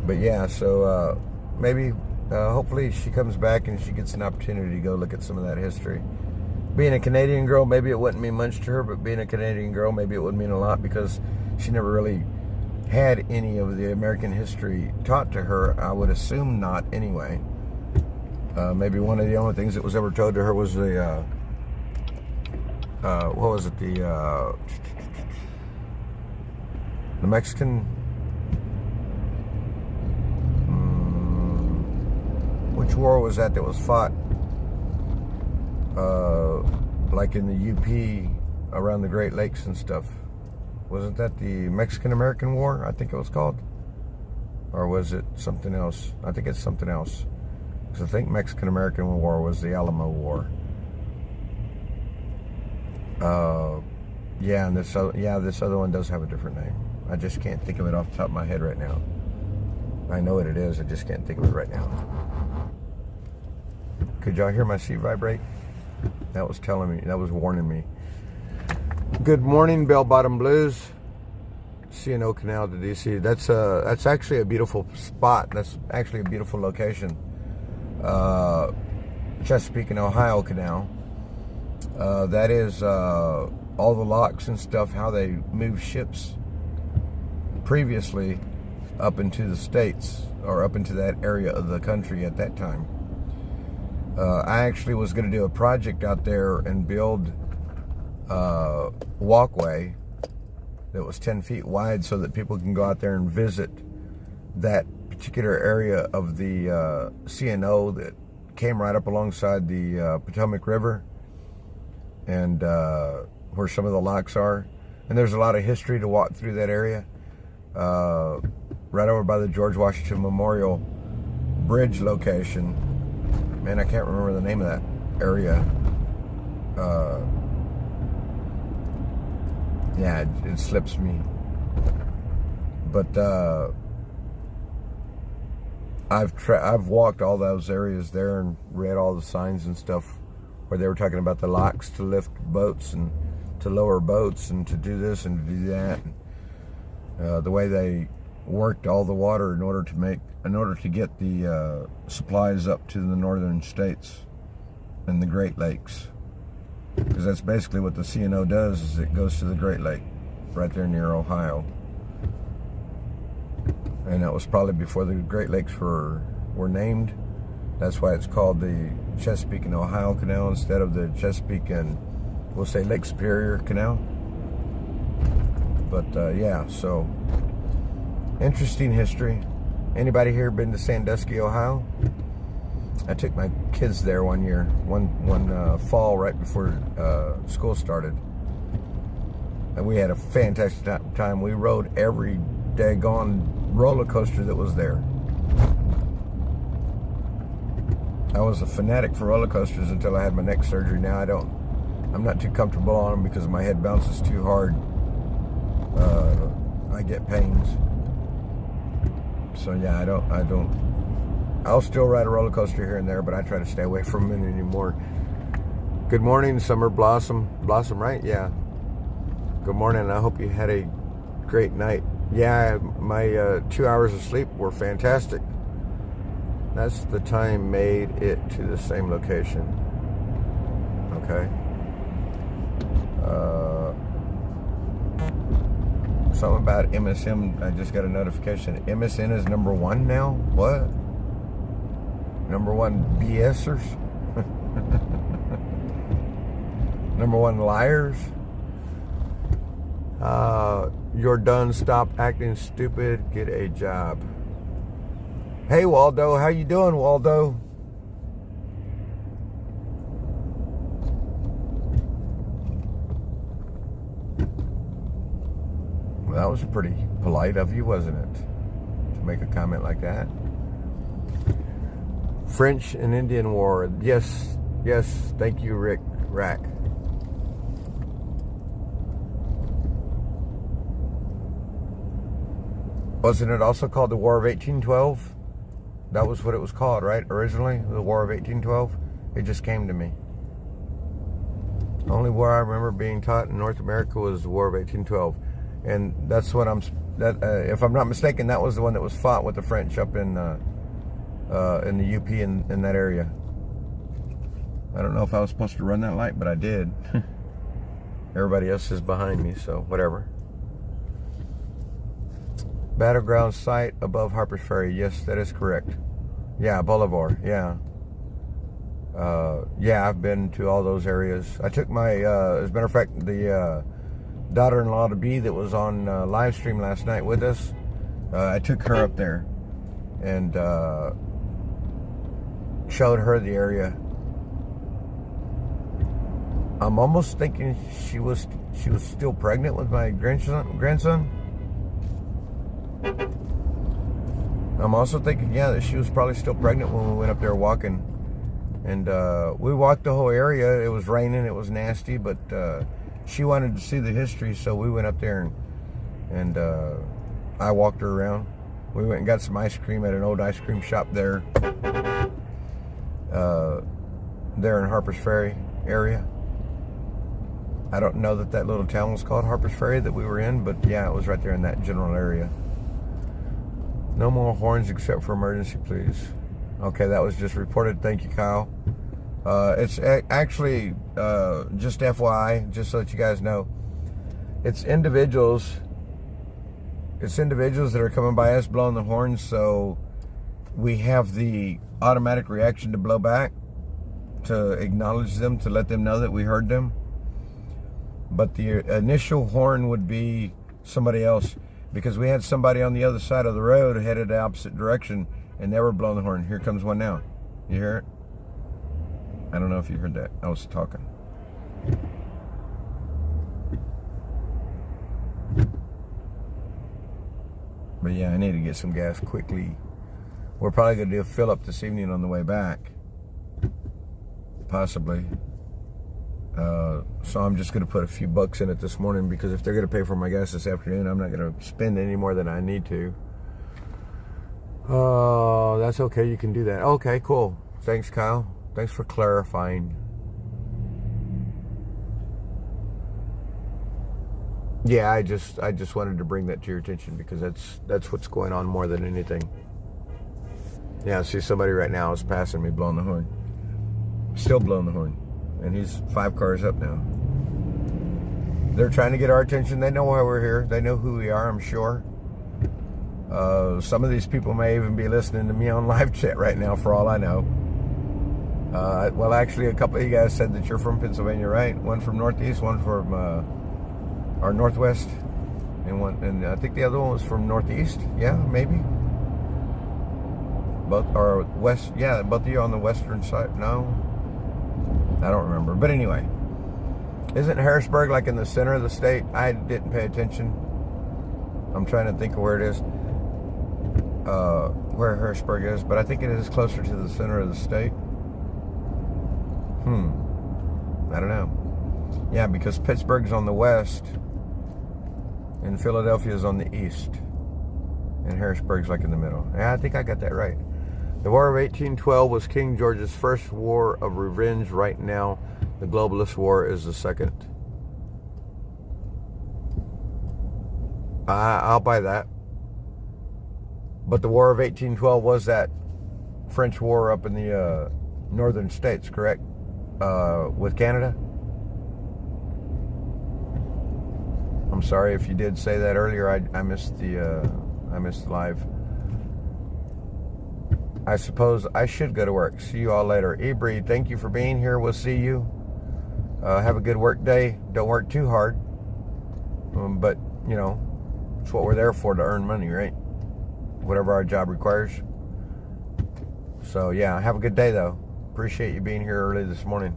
But yeah, so maybe hopefully she comes back and she gets an opportunity to go look at some of that history. Being a Canadian girl, maybe it wouldn't mean much to her, but being a Canadian girl, maybe it would mean a lot, because she never really had any of the American history taught to her. I would assume not anyway. Maybe one of the only things that was ever told to her was the what was it, the Mexican, which war was that was fought like in the UP around the Great Lakes and stuff? Wasn't that the Mexican-American War, I think it was called? Or was it something else? I think it's something else. Because I think Mexican-American War was the Alamo War. Yeah, and this other one does have a different name. I just can't think of it off the top of my head right now. I know what it is, I just can't think of it right now. Could y'all hear my seat vibrate? That was telling me, that was warning me. Good morning, Bell Bottom Blues. C&O Canal to DC. That's actually a beautiful spot. That's actually a beautiful location. Chesapeake and Ohio Canal. That is all the locks and stuff, how they moved ships previously up into the States, or up into that area of the country at that time. I actually was going to do a project out there and build a walkway that was 10 feet wide so that people can go out there and visit that particular area of the C&O that came right up alongside the Potomac River, and where some of the locks are. And there's a lot of history to walk through that area. Right over by the George Washington Memorial Bridge location. Man, I can't remember the name of that area. Yeah, it slips me. But I've walked all those areas there and read all the signs and stuff where they were talking about the locks to lift boats, and to lower boats and to do this and to do that. The way they worked all the water in order to get the supplies up to the northern states and the Great Lakes, because that's basically what the C&O does, is it goes to the Great Lake right there near Ohio. And that was probably before the Great Lakes were named. That's why it's called the Chesapeake and Ohio Canal instead of the Chesapeake and, we'll say, Lake Superior Canal. But yeah, so interesting history. Anybody here been to Sandusky, Ohio? I took my kids there one year, one fall right before school started. And we had a fantastic time. We rode every daggone roller coaster that was there. I was a fanatic for roller coasters until I had my neck surgery. Now I'm not too comfortable on them because my head bounces too hard. I get pains. So yeah, I'll still ride a roller coaster here and there, but I try to stay away from it anymore. Good morning, Summer Blossom, right? Yeah. Good morning. I hope you had a great night. Yeah, my 2 hours of sleep were fantastic. That's the time made it to the same location. Okay. Something about MSM. I just got a notification. MSN is #1 now? What? #1 BSers? #1 liars? You're done. Stop acting stupid. Get a job. Hey, Waldo. How you doing, Waldo? Well, that was pretty polite of you, wasn't it? To make a comment like that. French and Indian War. Yes. Thank you, Rick Rack. Wasn't it also called the War of 1812? That was what it was called, right? Originally, the War of 1812. It just came to me. The only war I remember being taught in North America was the War of 1812, and that's what if I'm not mistaken, that was the one that was fought with the French up in the UP in that area. I don't know if I was supposed to run that light, but I did. Everybody else is behind me, so whatever. Battleground site above Harper's Ferry. Yes, that is correct. Yeah, Bolivar. Yeah. Yeah, I've been to all those areas. I took my, as a matter of fact, the daughter-in-law to be that was on live stream last night with us. I took her up there and showed her the area. I'm almost thinking she was still pregnant with my grandson. I'm also thinking, yeah, that she was probably still pregnant when we went up there walking. And we walked the whole area. It was raining, it was nasty, but she wanted to see the history, so we went up there and I walked her around. We went and got some ice cream at an old ice cream shop there in Harper's Ferry area. I don't know that little town was called Harper's Ferry that we were in, but yeah, it was right there in that general area. No more horns except for emergency, please. Okay, that was just reported. Thank you, Kyle. It's actually, just FYI, just so that you guys know, it's individuals that are coming by us blowing the horns, so we have the automatic reaction to blow back, to acknowledge them, to let them know that we heard them. But the initial horn would be somebody else, because we had somebody on the other side of the road headed the opposite direction, and they were blowing the horn. Here comes one now. You hear it? I don't know if you heard that. I was talking. But yeah, I need to get some gas quickly. We're probably going to do a fill up this evening on the way back. Possibly. So I'm just going to put a few bucks in it this morning, because if they're going to pay for my gas this afternoon, I'm not going to spend any more than I need to. Oh, that's okay. You can do that. Okay, cool. Thanks, Kyle. Thanks for clarifying. Yeah, I just wanted to bring that to your attention because that's what's going on more than anything. Yeah, I see somebody right now is passing me blowing the horn. Still blowing the horn. And he's 5 cars up now. They're trying to get our attention. They know why we're here. They know who we are, I'm sure. Some of these people may even be listening to me on live chat right now, for all I know. Well, actually, a couple of you guys said that you're from Pennsylvania, right? One from Northeast, one from our Northwest, and I think the other one was from Northeast. Yeah, maybe. Both are West. Yeah, both of you on the western side. No, I don't remember. But anyway, isn't Harrisburg like in the center of the state? I didn't pay attention. I'm trying to think of where it is, where Harrisburg is, but I think it is closer to the center of the state. I don't know. Yeah, because Pittsburgh's on the west, and Philadelphia's on the east, and Harrisburg's like in the middle. Yeah, I think I got that right. The War of 1812 was King George's first war of revenge. Right now, the globalist war is the second. I'll buy that. But the War of 1812 was that French war up in the northern states, correct? With Canada? I'm sorry if you did say that earlier. I missed the live. I suppose I should go to work. See you all later. Ebri, thank you for being here. We'll see you. Have a good work day. Don't work too hard. But, you know, it's what we're there for, to earn money, right? Whatever our job requires. So, yeah, have a good day, though. Appreciate you being here early this morning.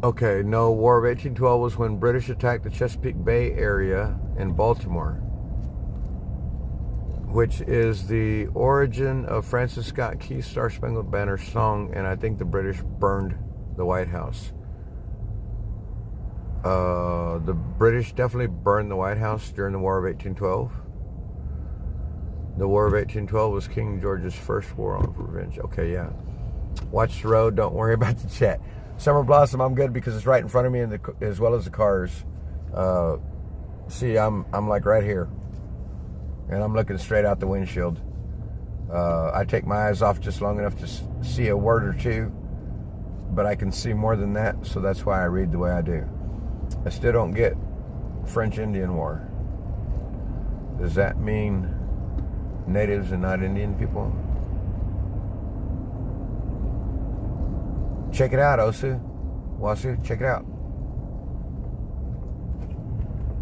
Okay, no, War of 1812 was when British attacked the Chesapeake Bay area in Baltimore, which is the origin of Francis Scott Key's Star Spangled Banner song, and I think the British burned the White House. The British definitely burned the White House during the War of 1812. The War of 1812 was King George's first war on revenge. Okay, yeah. Watch the road. Don't worry about the chat. Summer Blossom, I'm good because it's right in front of me, as well as the cars. See, I'm like right here, and I'm looking straight out the windshield. I take my eyes off just long enough to see a word or two, but I can see more than that, so that's why I read the way I do. I still don't get French-Indian War. Does that mean natives and not Indian people? Check it out, Osu. Wasu, check it out.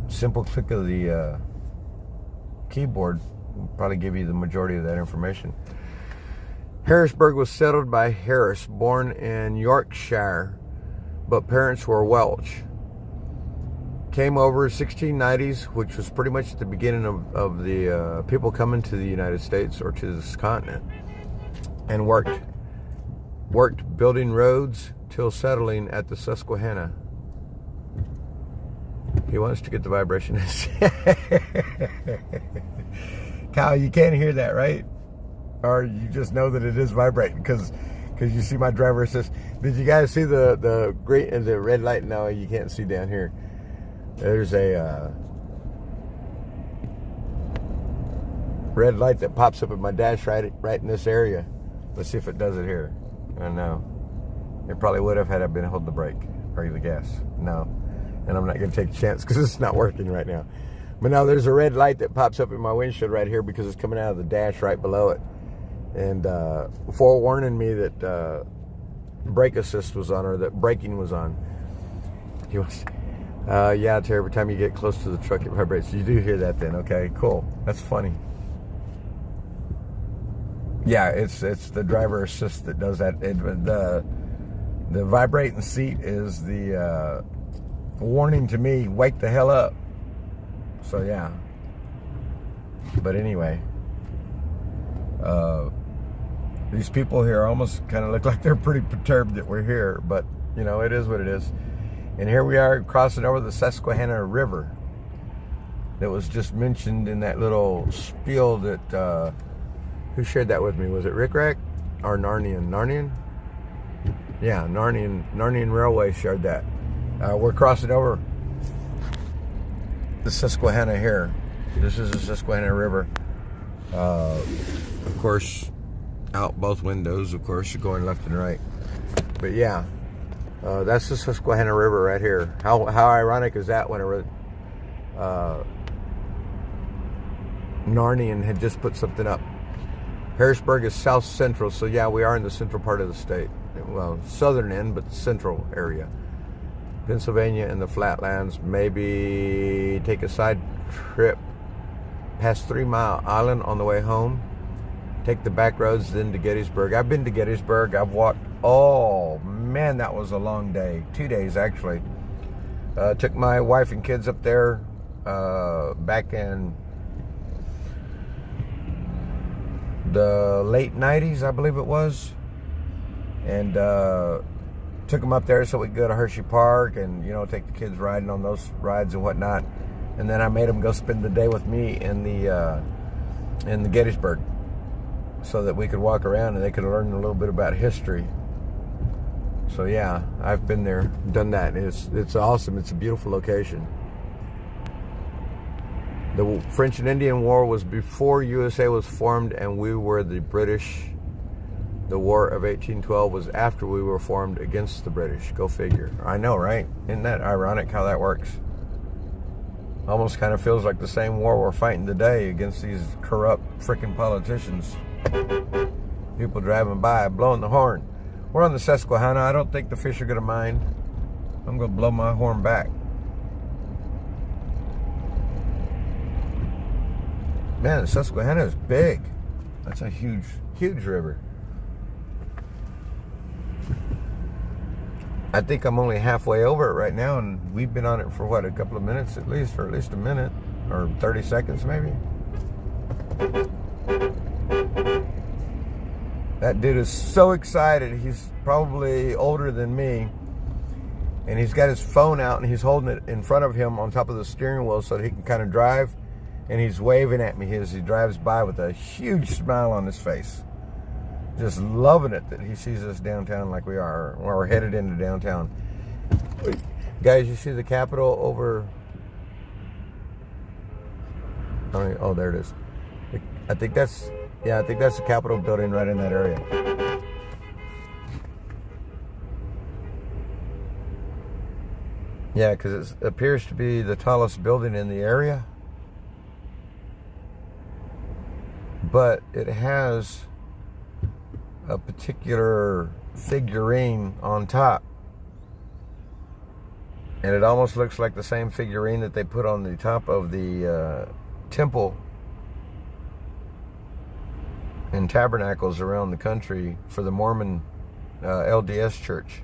Simple click of the keyboard will probably give you the majority of that information. Harrisburg was settled by Harris, born in Yorkshire, but parents were Welsh. Came over 1690s, which was pretty much the beginning of the people coming to the United States or to this continent, and worked building roads till settling at the Susquehanna. He wants to get the vibration. Kyle, you can't hear that, right? Or you just know that it is vibrating because you see my driver assist. Did you guys see the red light? No, you can't see down here. There's a red light that pops up at my dash right in this area. Let's see if it does it here. I know. It probably would have had I been holding the brake or the gas. No. And I'm not going to take a chance because it's not working right now. But now there's a red light that pops up in my windshield right here because it's coming out of the dash right below it. And forewarning me that brake assist was on, or that braking was on. He was, yeah, Terry, every time you get close to the truck, it vibrates. You do hear that then. Okay, cool. That's funny. Yeah, it's the driver assist that does that. The vibrating seat is the warning to me, wake the hell up. So yeah. But anyway, these people here almost kind of look like they're pretty perturbed that we're here, but you know, it is what it is. And here we are crossing over the Susquehanna River that was just mentioned in that little spiel that who shared that with me? Was it Rick Rack or Narnian? Narnian? Yeah, Narnian Railway shared that. We're crossing over the Susquehanna here. This is the Susquehanna River. Of course, out both windows, of course, you're going left and right. But yeah, that's the Susquehanna River right here. How ironic is that when Narnian had just put something up. Harrisburg is south central, so yeah, we are in the central part of the state. Well, southern end, but central area. Pennsylvania and the Flatlands. Maybe take a side trip past 3 Mile Island on the way home. Take the back roads then to Gettysburg. I've been to Gettysburg. I've walked. Oh man, that was a long day. 2 days actually. Took my wife and kids up there back in the late 90s, I believe it was. And took them up there so we could go to Hershey Park and, you know, take the kids riding on those rides and whatnot. And then I made them go spend the day with me in the Gettysburg so that we could walk around and they could learn a little bit about history. So yeah, I've been there, done that. It's awesome. It's a beautiful location. The French and Indian War was before USA was formed and we were the British. The War of 1812 was after we were formed against the British. Go figure. I know, right? Isn't that ironic how that works? Almost kind of feels like the same war we're fighting today against these corrupt freaking politicians. People driving by, blowing the horn. We're on the Susquehanna. I don't think the fish are going to mind. I'm going to blow my horn back. Man, the Susquehanna is big. That's a huge, huge river. I think I'm only halfway over it right now, and we've been on it for what, a couple of minutes at least, or at least a minute, or 30 seconds maybe. That dude is so excited. He's probably older than me, and he's got his phone out and he's holding it in front of him on top of the steering wheel so that he can kind of drive, and he's waving at me as he drives by with a huge smile on his face. Just loving it that he sees us downtown like we are. We're headed into downtown. Guys, you see the Capitol over... Oh, there it is. I think that's the Capitol building right in that area. Yeah, because it appears to be the tallest building in the area. But it has a particular figurine on top, and it almost looks like the same figurine that they put on the top of the temple and tabernacles around the country for the Mormon LDS church.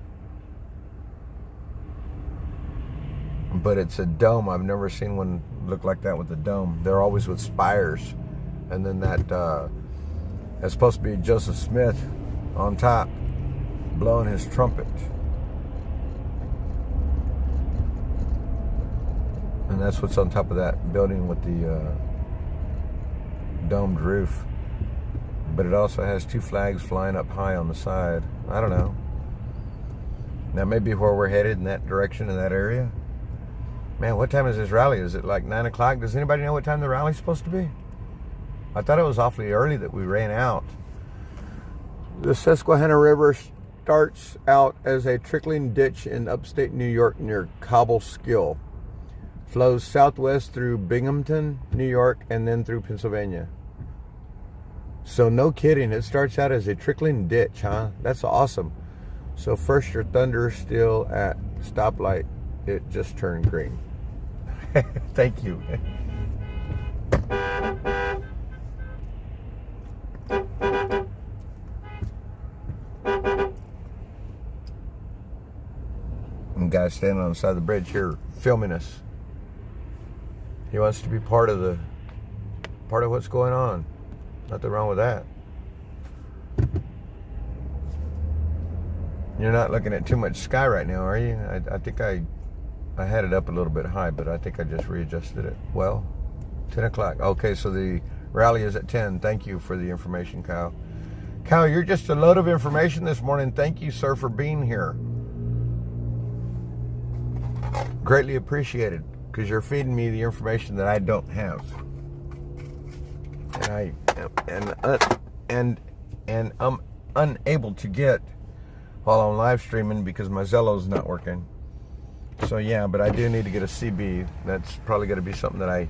But it's a dome. I've never seen one look like that with a dome. They're always with spires, and then that's supposed to be Joseph Smith on top, blowing his trumpet. And that's what's on top of that building with the domed roof. But it also has two flags flying up high on the side. I don't know. That may be where we're headed, in that direction, in that area. Man, what time is this rally? Is it like 9 o'clock? Does anybody know what time the rally's supposed to be? I thought it was awfully early that we ran out. The Susquehanna River starts out as a trickling ditch in upstate New York near Cobleskill. Flows southwest through Binghamton, New York, and then through Pennsylvania. So no kidding, it starts out as a trickling ditch, huh? That's awesome. So first your thunder still at stoplight, it just turned green. Thank you. Guy standing on the side of the bridge here filming us. He wants to be part of what's going on. Nothing wrong with that. You're not looking at too much sky right now, are you? I think I had it up a little bit high, but I think I just readjusted it. Well, 10 o'clock. Okay, so the rally is at 10. Thank you for the information, Kyle. Kyle, you're just a load of information this morning. Thank you, sir, for being here. Greatly appreciated, because you're feeding me the information that I don't have, and I'm unable to get while I'm live streaming because my Zello's not working. So yeah, but I do need to get a CB. That's probably going to be something that I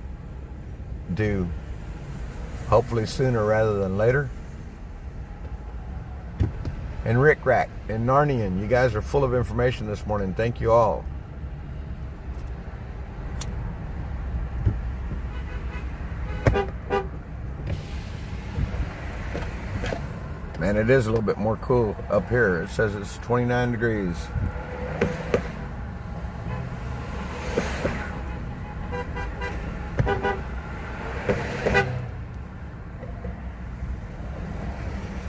do, hopefully sooner rather than later. And Rick Rack and Narnian, you guys are full of information this morning. Thank you all. Man, it is a little bit more cool up here. It says it's 29 degrees.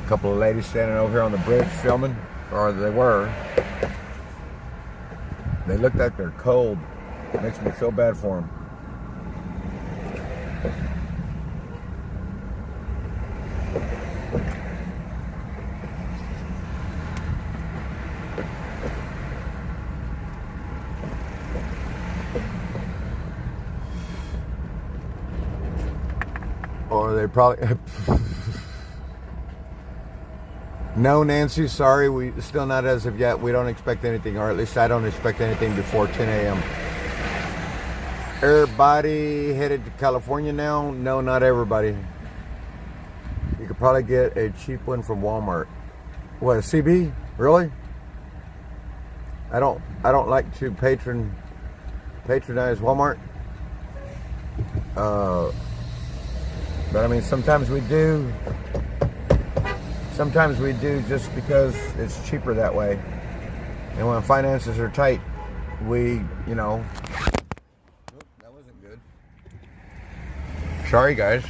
A couple of ladies standing over here on the bridge filming, or they were. They look like they're cold. It makes me feel bad for them. Or they probably... No, Nancy, sorry, we still not as of yet. We don't expect anything, or at least I don't expect anything before 10 a.m. Everybody headed to California now? No, not everybody. You could probably get a cheap one from Walmart. What, a CB? Really? I don't like to patronize Walmart. But I mean, sometimes we do. Sometimes we do just because it's cheaper that way. And when finances are tight, we, you know... Oop, that wasn't good. Sorry, guys.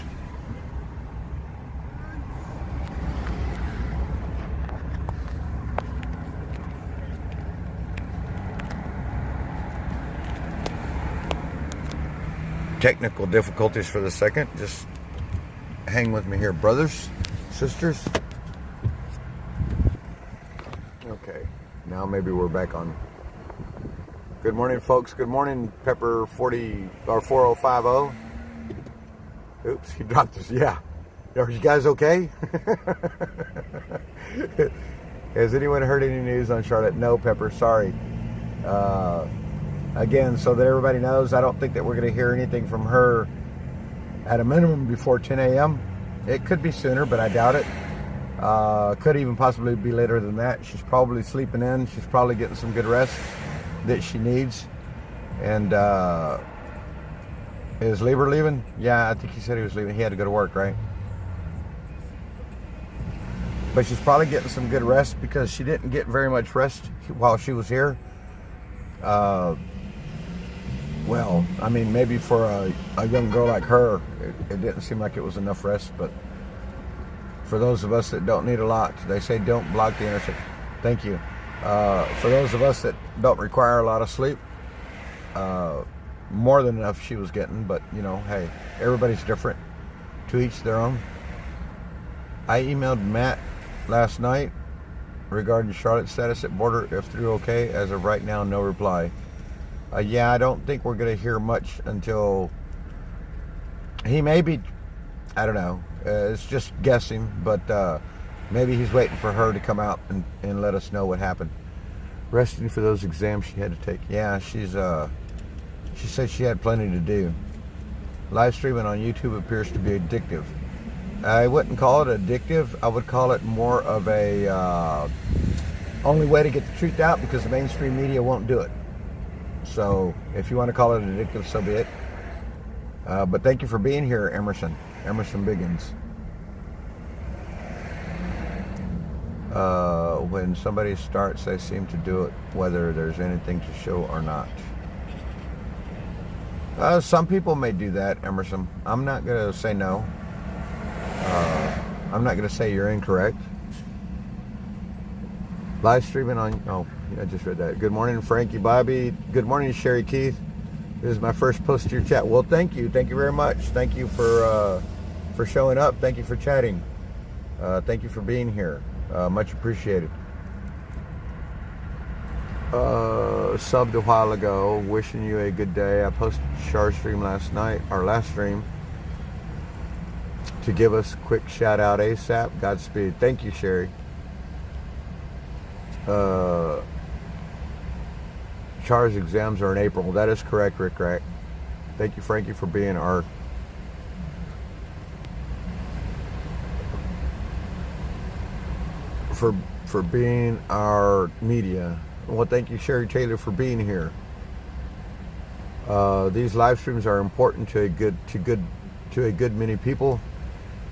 Technical difficulties for the second. Just hang with me here, brothers, sisters. Okay, now maybe we're back on. Good morning, folks. Good morning, Pepper 40 or 4050. Oops, he dropped this. Yeah, are you guys okay? Has anyone heard any news on Charlotte? No, Pepper. Sorry. Again, so that everybody knows, I don't think that we're going to hear anything from her at a minimum before 10 a.m. It could be sooner, but I doubt it. Could even possibly be later than that. She's probably sleeping in. She's probably getting some good rest that she needs. And is Lieber leaving? Yeah, I think he said he was leaving. He had to go to work, right? But she's probably getting some good rest because she didn't get very much rest while she was here. Well, I mean, maybe for a young girl like her, it didn't seem like it was enough rest, but for those of us that don't need a lot, they say don't block the internet. Thank you. For those of us that don't require a lot of sleep, more than enough she was getting, but you know, hey, everybody's different, to each their own. I emailed Matt last night regarding Charlotte's status at border, if through okay. As of right now, no reply. Yeah, I don't think we're going to hear much until he may be, I don't know, it's just guessing, but maybe he's waiting for her to come out and let us know what happened. Resting for those exams she had to take. Yeah, she said she had plenty to do. Live streaming on YouTube appears to be addictive. I wouldn't call it addictive. I would call it more of a only way to get the truth out, because the mainstream media won't do it. So if you want to call it addictive, so be it. But thank you for being here, Emerson Biggins. When somebody starts, they seem to do it whether there's anything to show or not. Some people may do that, Emerson. I'm not going to say no. I'm not going to say you're incorrect. Live streaming on... Oh, I just read that. Good morning, Frankie Bobby. Good morning, Sherry Keith. This is my first post to your chat. Well, thank you. Thank you very much. Thank you for showing up. Thank you for chatting. Thank you for being here. Much appreciated. Subbed a while ago. Wishing you a good day. I posted Char's stream last night, our last stream, to give us a quick shout out ASAP. Godspeed. Thank you, Sherry. Char's exams are in April. That is correct, Rick Rack. Thank you, Frankie, for being our for being our media. Well, thank you, Sherry Taylor, for being here. These live streams are important to a good many people.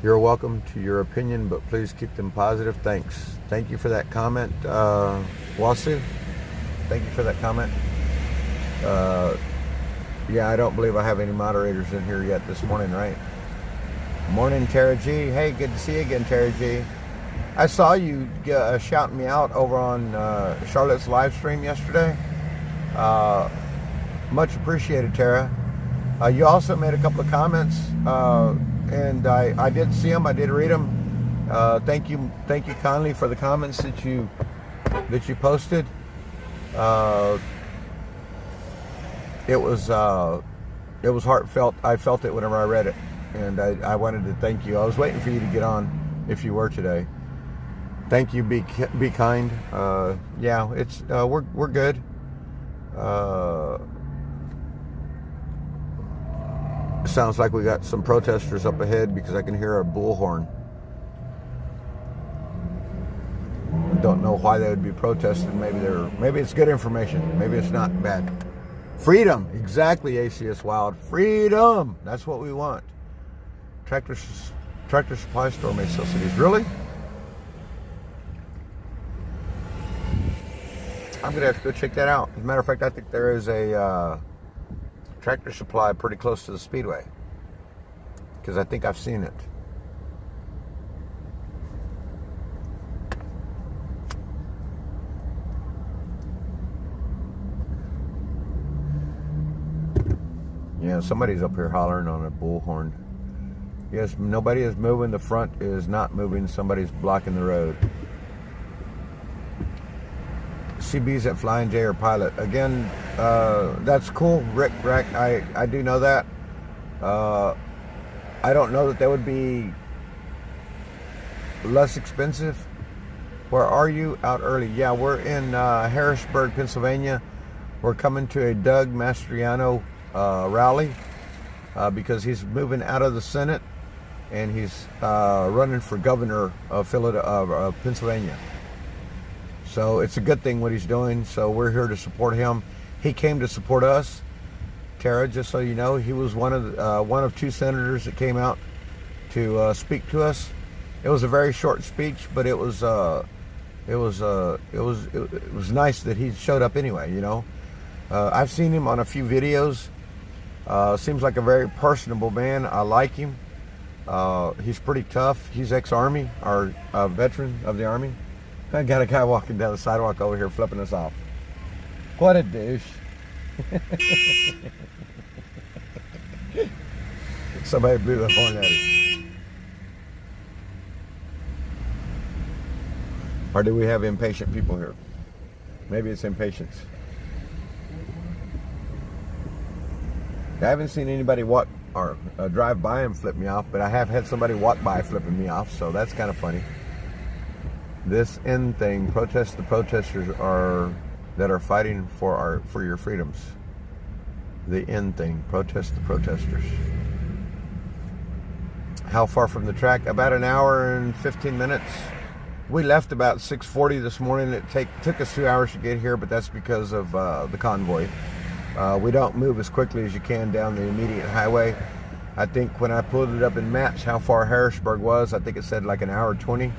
You're welcome to your opinion, but please keep them positive. Thanks. Thank you for that comment, Wasu. Thank you for that comment. Yeah, I don't believe I have any moderators in here yet this morning, right? Morning, Tara G. Hey, good to see you again, Tara G. I saw you shouting me out over on Charlotte's live stream yesterday. Much appreciated, Tara. You also made a couple of comments, and I did see them. I did read them. Thank you kindly for the comments that you posted. It was heartfelt. I felt it whenever I read it, and I wanted to thank you. I was waiting for you to get on, if you were today. Thank you. Be kind. Yeah, it's we're good. Sounds like we got some protesters up ahead because I can hear a bullhorn. Don't know why they would be protesting. Maybe it's good information. Maybe it's not bad. Freedom, exactly, ACS Wild. Freedom. That's what we want. Tractor Supply Store, Mesa Cities. Really? I'm gonna have to go check that out. As a matter of fact, I think there is a Tractor Supply pretty close to the Speedway, because I think I've seen it. Yeah, somebody's up here hollering on a bullhorn. Yes, nobody is moving. The front is not moving. Somebody's blocking the road. CB's at Flying J or Pilot. Again, that's cool. Rick, I do know that. I don't know that they would be less expensive. Where are you? Out early. Yeah, we're in Harrisburg, Pennsylvania. We're coming to a Doug Mastriano rally because he's moving out of the Senate and he's running for governor of Pennsylvania. So it's a good thing what he's doing. So we're here to support him. He came to support us. Tara, just so you know, he was one of two senators that came out to speak to us. It was a very short speech, but it was nice that he showed up anyway. You know, I've seen him on a few videos. Seems like a very personable man. I like him. He's pretty tough. He's ex-Army, or a veteran of the Army. I got a guy walking down the sidewalk over here flipping us off. What a douche. Somebody blew the horn at him. Or do we have impatient people here? Maybe it's impatience. I haven't seen anybody walk or drive by and flip me off, but I have had somebody walk by flipping me off, so that's kind of funny. This end thing, protest the protesters that are fighting for your freedoms. The end thing, protest the protesters. How far from the track? About an hour and 15 minutes. We left about 6:40 this morning. It took us 2 hours to get here, but that's because of the convoy. We don't move as quickly as you can down the immediate highway. I think when I pulled it up in maps, how far Harrisburg was, I think it said like an hour 20.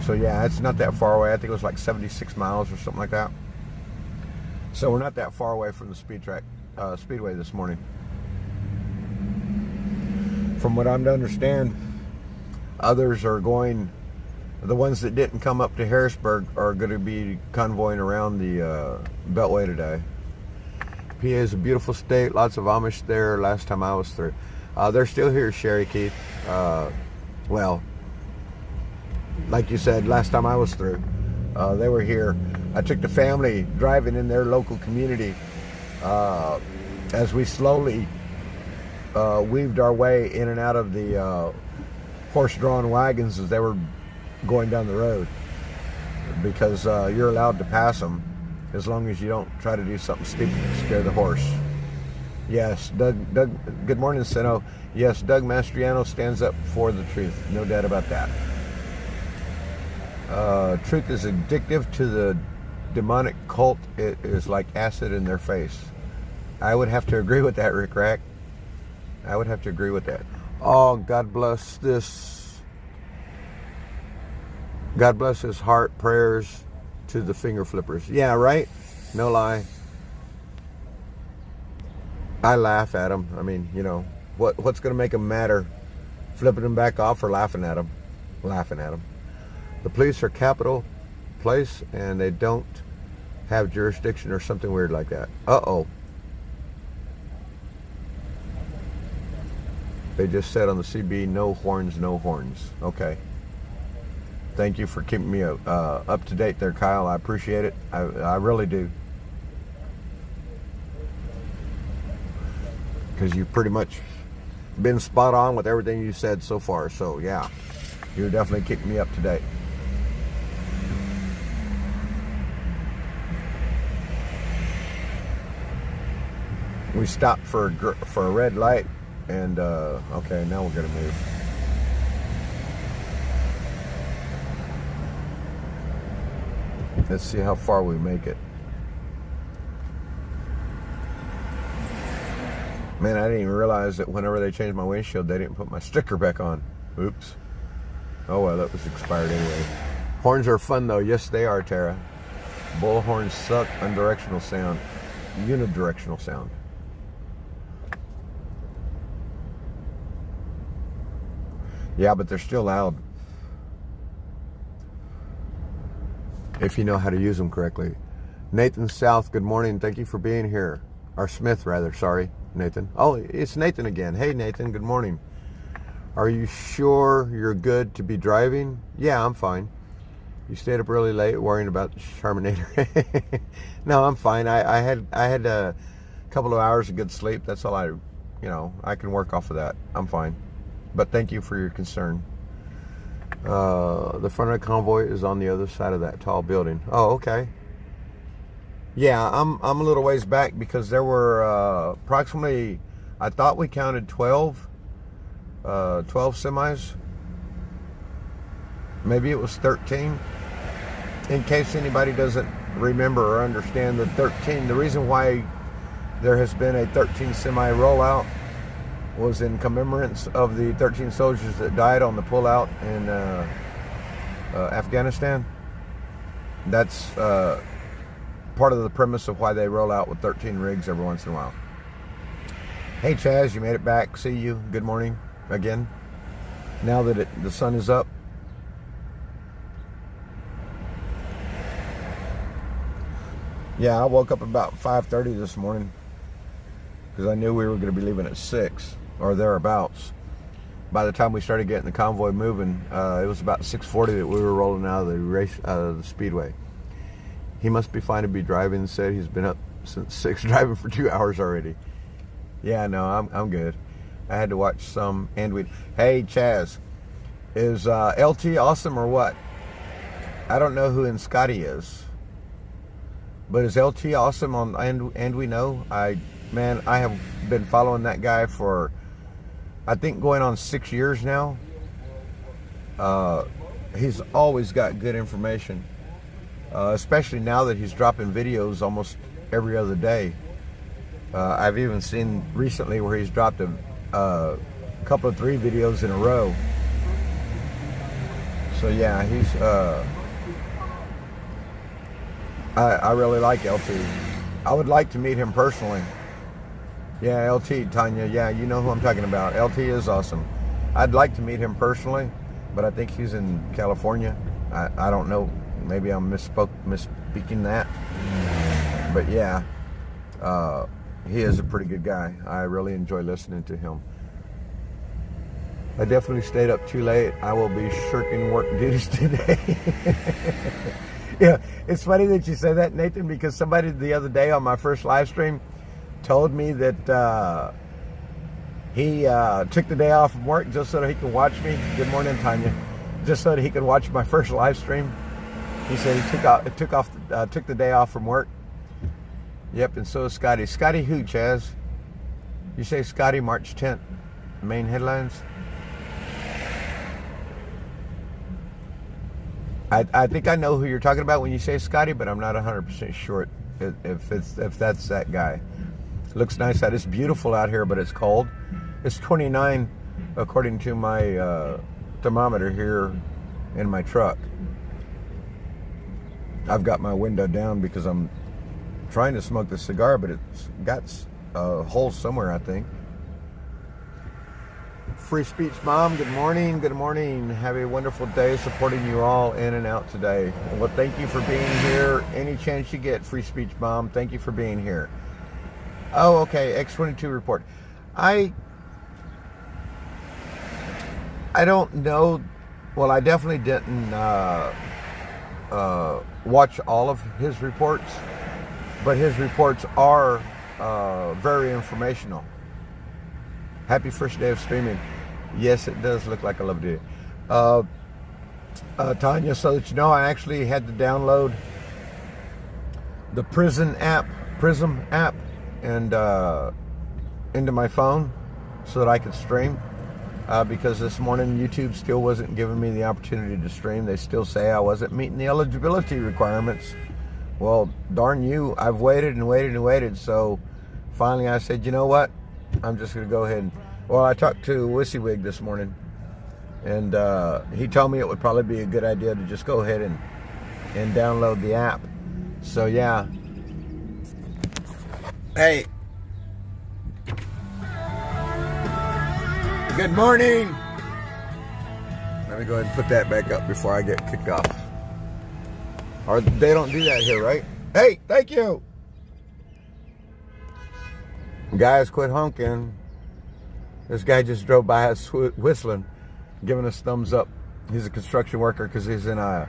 So yeah, it's not that far away. I think it was like 76 miles or something like that. So we're not that far away from the Speedway this morning. From what I'm to understand, others are going, the ones that didn't come up to Harrisburg are going to be convoying around the Beltway today. PA is a beautiful state, lots of Amish there last time I was through. They're still here, Sherry Keith. Well, like you said, last time I was through, they were here. I took the family driving in their local community as we slowly weaved our way in and out of the horse-drawn wagons as they were going down the road, because you're allowed to pass them as long as you don't try to do something stupid to scare the horse. Yes, Doug, good morning, Sino. Yes, Doug Mastriano stands up for the truth. No doubt about that. Truth is addictive to the demonic cult. It is like acid in their face. I would have to agree with that, Rick Rack. I would have to agree with that. Oh, God bless this. God bless his heart. Prayers to the finger flippers. Yeah, right? No lie. I laugh at them. I mean, you know, what's going to make them madder? Flipping them back off or laughing at them? Laughing at them. The police are capital place and they don't have jurisdiction or something weird like that. Uh-oh. They just said on the CB, no horns, no horns. Okay. Thank you for keeping me up to date there, Kyle. I appreciate it. I really do. Because you've pretty much been spot on with everything you said so far. So, yeah, you're definitely keeping me up to date. We stopped for a red light, and okay, now we're gonna move. Let's see how far we make it. Man, I didn't even realize that whenever they changed my windshield, they didn't put my sticker back on. Oops. Oh well, that was expired anyway. Horns are fun though. Yes, they are, Tara. Bull horns suck. Unidirectional sound. Unidirectional sound. Yeah, but they're still loud. If you know how to use them correctly. Nathan South, good morning. Thank you for being here. Or Smith, rather. Sorry, Nathan. Oh, it's Nathan again. Hey, Nathan, good morning. Are you sure you're good to be driving? Yeah, I'm fine. You stayed up really late worrying about the Charminator. No, I'm fine. I had a couple of hours of good sleep. That's all I can work off of that. I'm fine. But thank you for your concern. The front of the convoy is on the other side of that tall building. Oh, okay. Yeah, I'm a little ways back because there were approximately, I thought we counted 12 semis. Maybe it was 13. In case anybody doesn't remember or understand the 13, the reason why there has been a 13 semi rollout was in commemorance of the 13 soldiers that died on the pullout in Afghanistan. That's part of the premise of why they roll out with 13 rigs every once in a while. Hey Chaz, you made it back. See you. Good morning again. Now that the sun is up. Yeah, I woke up about 5:30 this morning because I knew we were going to be leaving at 6 or thereabouts. By the time we started getting the convoy moving, it was about 6:40 that we were rolling out of the speedway. He must be fine to be driving. Said he's been up since 6, driving for 2 hours already. Yeah, no, I'm good. I had to watch some Anduin. Hey Chaz, is LT awesome or what? I don't know who Scotty is, but is LT awesome on Anduino? I have been following that guy for, I think, going on 6 years now. He's always got good information, especially now that he's dropping videos almost every other day. I've even seen recently where he's dropped a couple of 3 videos in a row. So yeah, he's I really like LT. I would like to meet him personally. Yeah, LT, Tanya. Yeah, you know who I'm talking about. LT is awesome. I'd like to meet him personally, but I think he's in California. I don't know. Maybe I'm misspeaking that. But yeah, he is a pretty good guy. I really enjoy listening to him. I definitely stayed up too late. I will be shirking work duties today. Yeah, it's funny that you say that, Nathan, because somebody the other day on my first live stream told me that he took the day off from work just so that he could watch me. Good morning, Tanya. Just so that he could watch my first live stream. He said he took the day off from work. Yep, and so is Scotty. Scotty who, Chaz? You say Scotty March 10th. Main headlines. I think I know who you're talking about when you say Scotty, but I'm not 100% sure if that's that guy. Looks nice out. It's beautiful out here, but it's cold. It's 29 according to my thermometer here in my truck. I've got my window down because I'm trying to smoke the cigar, but it's got a hole somewhere, I think. Free Speech Mom, good morning. Good morning. Have a wonderful day, supporting you all in and out today. Well, thank you for being here. Any chance you get, Free Speech Mom, thank you for being here. Oh, okay, X22 report. I don't know. Well, I definitely didn't watch all of his reports, but his reports are very informational. Happy first day of streaming. Yes, it does look like a lovely day. Tanya, so that you know, I actually had to download the Prism app, and into my phone so that I could stream. Because this morning YouTube still wasn't giving me the opportunity to stream. They still say I wasn't meeting the eligibility requirements. Well, darn you, I've waited and waited and waited. So finally I said, you know what? I'm just going to go ahead and... Well, I talked to WYSIWYG this morning, and he told me it would probably be a good idea to just go ahead and download the app. So, yeah. Hey. Good morning. Let me go ahead and put that back up before I get kicked off. Or they don't do that here, right? Hey, thank you. Guys, quit honking. This guy just drove by us whistling, giving us thumbs up. He's a construction worker because he's in a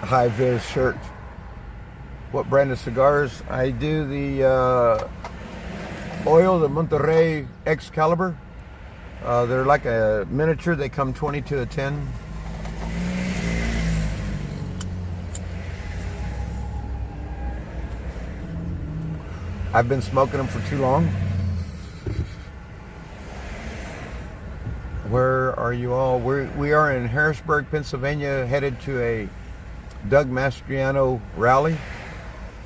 high-vis shirt. What brand of cigars? I do the Oil, the Monterrey Excalibur. They're like a miniature. They come 22 a 10. I've been smoking them for too long. Where are you all? We are in Harrisburg, Pennsylvania, headed to a Doug Mastriano rally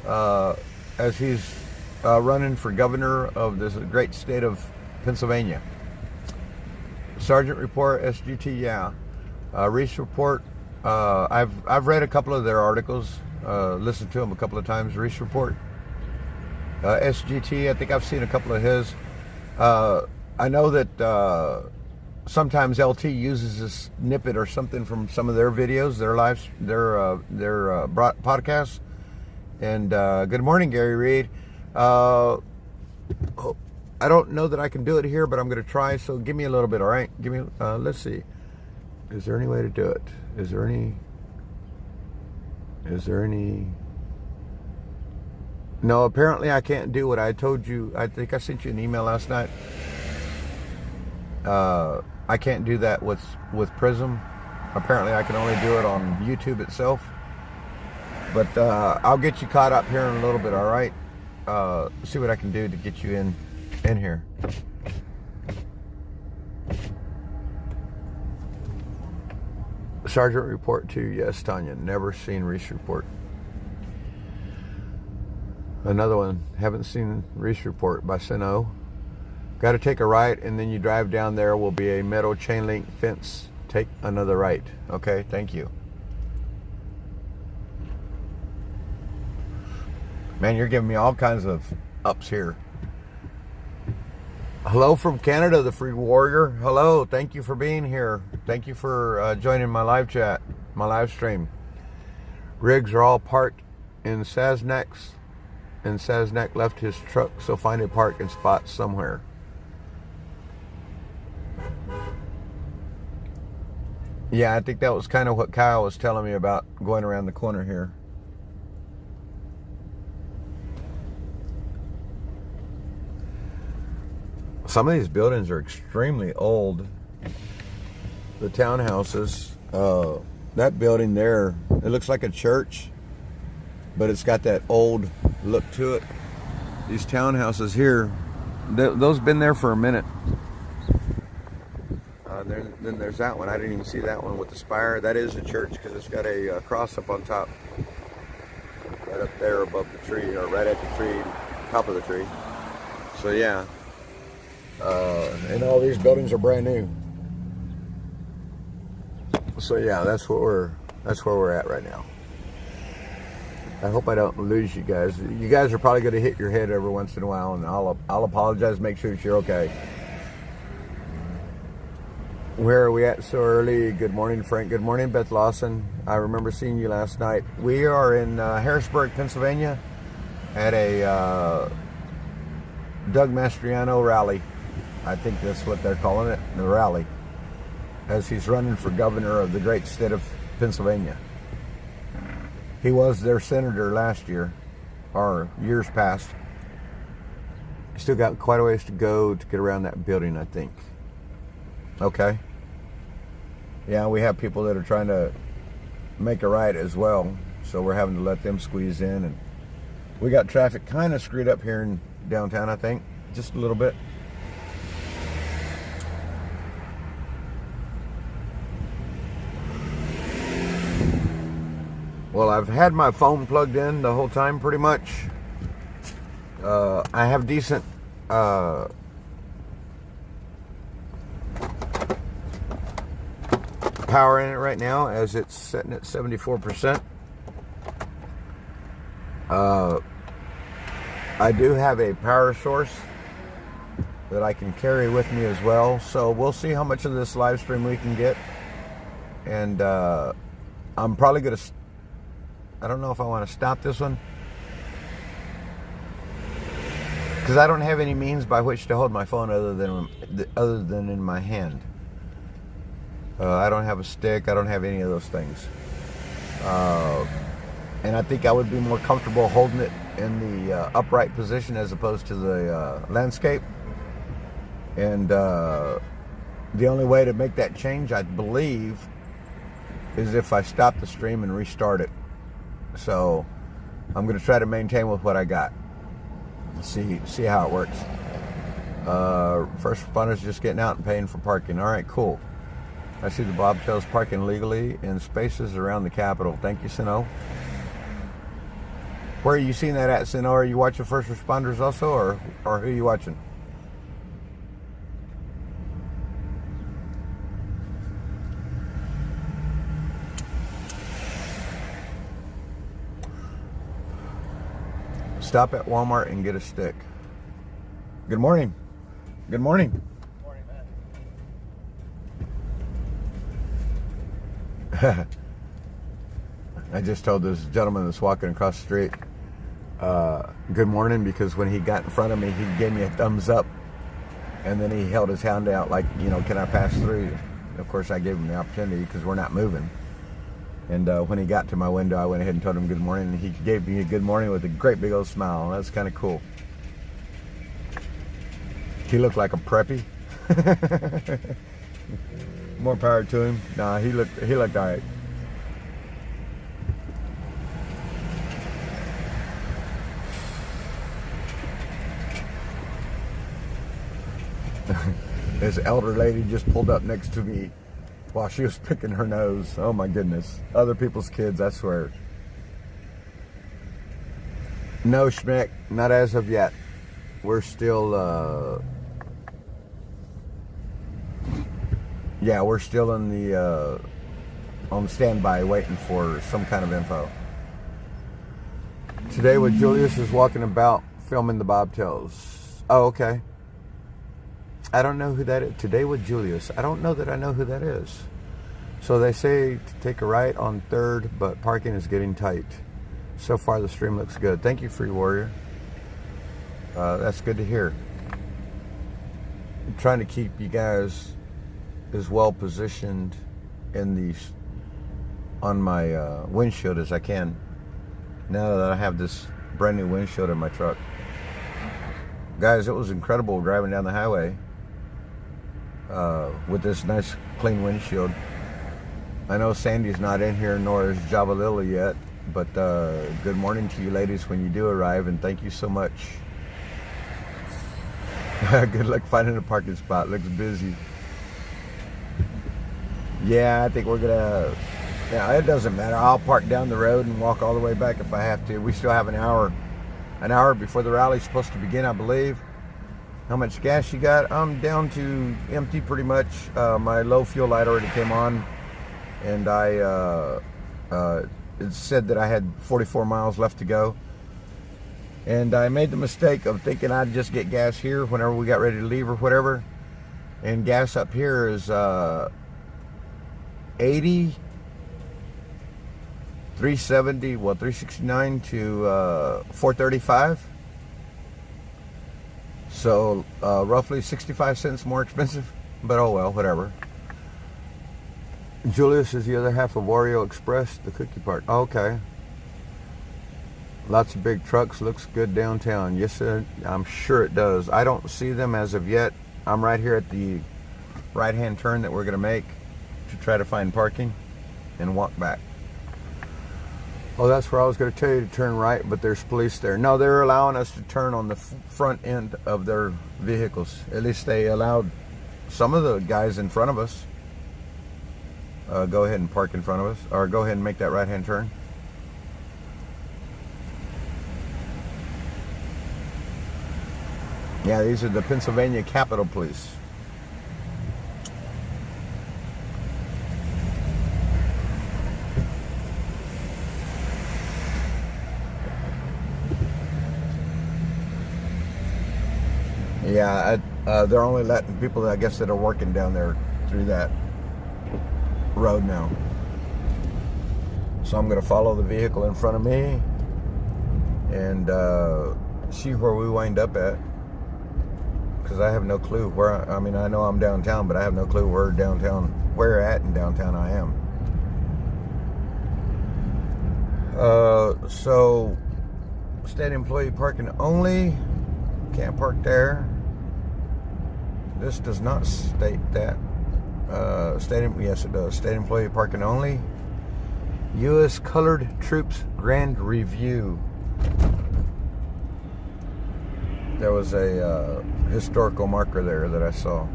as he's running for governor of this great state of Pennsylvania. Sergeant Report, SGT, yeah. Reese Report, I've read a couple of their articles, listened to them a couple of times. Reese Report. SGT, I think I've seen a couple of his. I know that sometimes LT uses a snippet or something from some of their videos, their podcasts. And good morning, Gary Reed. I don't know that I can do it here, but I'm going to try. So give me a little bit, all right? Give me. Let's see. Is there any way to do it? Is there any? No, apparently I can't do what I told you. I think I sent you an email last night. I can't do that with Prism. Apparently I can only do it on YouTube itself. But I'll get you caught up here in a little bit, all right? See what I can do to get you in here. Sergeant Report 2, yes, Tanya. Never seen Reese Report. Another one, haven't seen Reese Report by Sino. Got to take a right, and then you drive down there will be a metal chain link fence. Take another right. Okay, thank you. Man, you're giving me all kinds of ups here. Hello from Canada, the Free Warrior. Hello, thank you for being here. Thank you for joining my live chat, my live stream. Rigs are all parked in Sasnax, and Sasnak left his truck, so find a parking spot somewhere. Yeah, I think that was kind of what Kyle was telling me about going around the corner here. Some of these buildings are extremely old. The townhouses, that building there, it looks like a church, but it's got that old look to it. These townhouses here, those been there for a minute. Then there's that one. I didn't even see that one with the spire. That is a church because it's got a cross up on top, right up there above the tree, or right at the tree, top of the tree. So yeah, and all these buildings are brand new. So yeah, that's where we're at right now. I hope I don't lose you guys. You guys are probably going to hit your head every once in a while, and I'll apologize. Make sure that you're okay. Where are we at so early? Good morning, Frank. Good morning, Beth Lawson. I remember seeing you last night. We are in Harrisburg, Pennsylvania, at a Doug Mastriano rally. I think that's what they're calling it, the rally, as he's running for governor of the great state of Pennsylvania. He was their senator last year, or years past. Still got quite a ways to go to get around that building, I think. Okay. Yeah, we have people that are trying to make a right as well, so we're having to let them squeeze in, and we got traffic kind of screwed up here in downtown, I think, just a little bit. Well, I've had my phone plugged in the whole time pretty much. I have decent power in it right now, as it's sitting at 74%. I do have a power source that I can carry with me as well, so we'll see how much of this live stream we can get. And I'm probably gonna, I don't know if I want to stop this one, because I don't have any means by which to hold my phone other than in my hand. I don't have a stick. I don't have any of those things. And I think I would be more comfortable holding it in the upright position as opposed to the landscape. And the only way to make that change, I believe, is if I stop the stream and restart it. So I'm going to try to maintain with what I got. See how it works. First responders just getting out and paying for parking. All right, cool. I see the Bobtails parking legally in spaces around the Capitol. Thank you, Sino. Where are you seeing that at, Sino? Are you watching first responders also, or who are you watching? Stop at Walmart and get a stick. Good morning. Good morning. Good morning, man. I just told this gentleman that's walking across the street, good morning, because when he got in front of me, he gave me a thumbs up, and then he held his hand out like, you know, can I pass through? Of course, I gave him the opportunity because we're not moving. And when he got to my window, I went ahead and told him good morning, and he gave me a good morning with a great big old smile. That's kind of cool. He looked like a preppy. More power to him. Nah, he looked all right. This elder lady just pulled up next to me while she was picking her nose. Oh my goodness. Other people's kids, I swear. No, Schmick, not as of yet. We're still, yeah, we're still in the, on standby waiting for some kind of info. Today with Julius is walking about filming the Bobtails. Oh, okay. I don't know who that is. Today with Julius. I don't know that I know who that is. So they say to take a right on 3rd, but parking is getting tight. So far the stream looks good. Thank you, Free Warrior. That's good to hear. I'm trying to keep you guys as well positioned in the on my windshield as I can. Now that I have this brand new windshield in my truck, guys, it was incredible driving down the highway with this nice clean windshield. I know Sandy's not in here, nor is Java Lily yet, but good morning to you ladies when you do arrive, and thank you so much. Good luck finding a parking spot. Looks busy. Yeah, I think we're gonna. Yeah, it doesn't matter. I'll park down the road and walk all the way back if I have to. We still have an hour before the rally's supposed to begin, I believe. How much gas you got? I'm down to empty pretty much. My low fuel light already came on, and it said that I had 44 miles left to go. And I made the mistake of thinking I'd just get gas here whenever we got ready to leave or whatever. And gas up here is 80, 370, well, 369 to 435. So roughly 65 cents more expensive, but oh well, whatever. Julius is the other half of Oreo Express, the cookie part. Okay. Lots of big trucks, looks good downtown. Yes, sir, I'm sure it does. I don't see them as of yet. I'm right here at the right-hand turn that we're gonna make to try to find parking and walk back. Oh, that's where I was gonna tell you to turn right, but there's police there. No, they're allowing us to turn on the front end of their vehicles. At least they allowed some of the guys in front of us. Go ahead and park in front of us, or go ahead and make that right-hand turn. Yeah, these are the Pennsylvania Capitol Police. Yeah, they're only letting people, I guess, that are working down there through that road now. So I'm going to follow the vehicle in front of me and see where we wind up at. Because I have no clue where, I mean, I know I'm downtown, but I have no clue where at in downtown I am. So, state employee parking only. Can't park there. This does not state that. Yes, it does. State employee parking only. U.S. Colored Troops Grand Review. There was a historical marker there that I saw.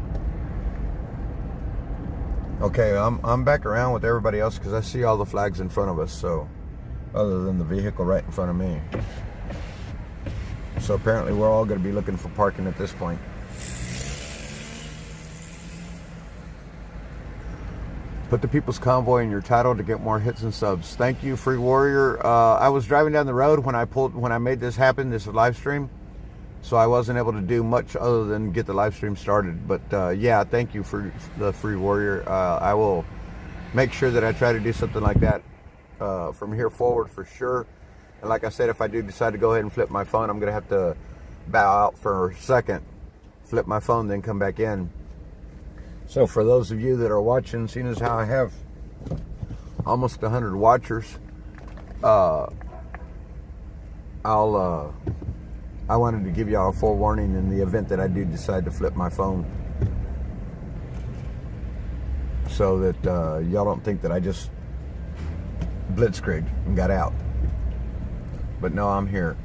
Okay, I'm back around with everybody else because I see all the flags in front of us. So, other than the vehicle right in front of me. So apparently we're all going to be looking for parking at this point. Put the People's Convoy in your title to get more hits and subs. Thank you, Free Warrior. I was driving down the road when I made this happen, this live stream. So I wasn't able to do much other than get the live stream started. But yeah, thank you for the Free Warrior. I will make sure that I try to do something like that from here forward for sure. And like I said, if I do decide to go ahead and flip my phone, I'm going to have to bow out for a second, flip my phone, then come back in. So for those of you that are watching, seeing as how I have almost 100 watchers, I wanted to give y'all a forewarning in the event that I do decide to flip my phone, so that y'all don't think that I just blitzkrieg and got out. But no, I'm here.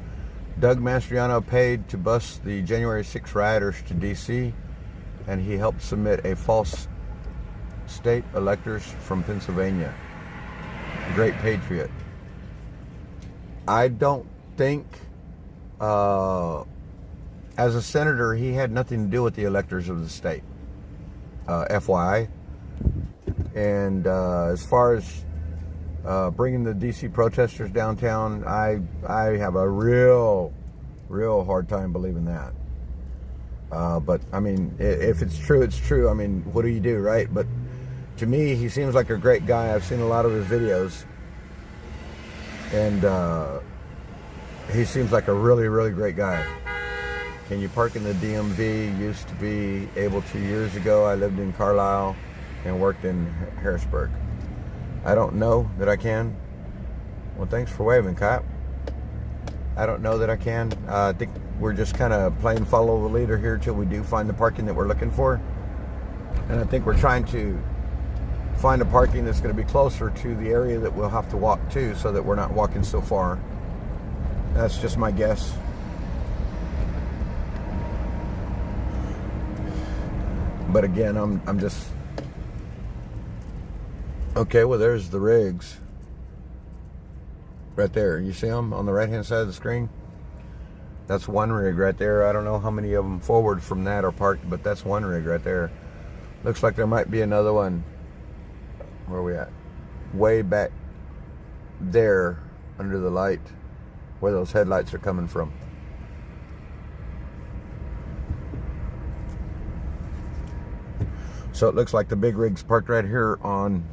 Doug Mastriano paid to bus the January 6 rioters to D.C., and he helped submit a false state electors from Pennsylvania. Great patriot. I don't think, as a senator, he had nothing to do with the electors of the state. FYI. And as far as bringing the DC protesters downtown, I have a real hard time believing that. But I mean, if it's true, it's true. I mean, what do you do, right? But to me, he seems like a great guy. I've seen a lot of his videos, and he seems like a really great guy. Can you park in the DMV? Used to be able to years ago. I lived in Carlisle and worked in Harrisburg. I don't know that I can. Well, thanks for waving, cop. I don't know that I can. I think we're just kind of playing follow the leader here till we do find the parking that we're looking for. And I think we're trying to find a parking that's going to be closer to the area that we'll have to walk to, so that we're not walking so far. That's just my guess. But again, I'm just... Okay, well, there's the rigs. Right there. You see them on the right-hand side of the screen? That's one rig right there. I don't know how many of them forward from that are parked, but that's one rig right there. Looks like there might be another one. Where are we at? Way back there under the light, where those headlights are coming from. So it looks like the big rig's parked right here on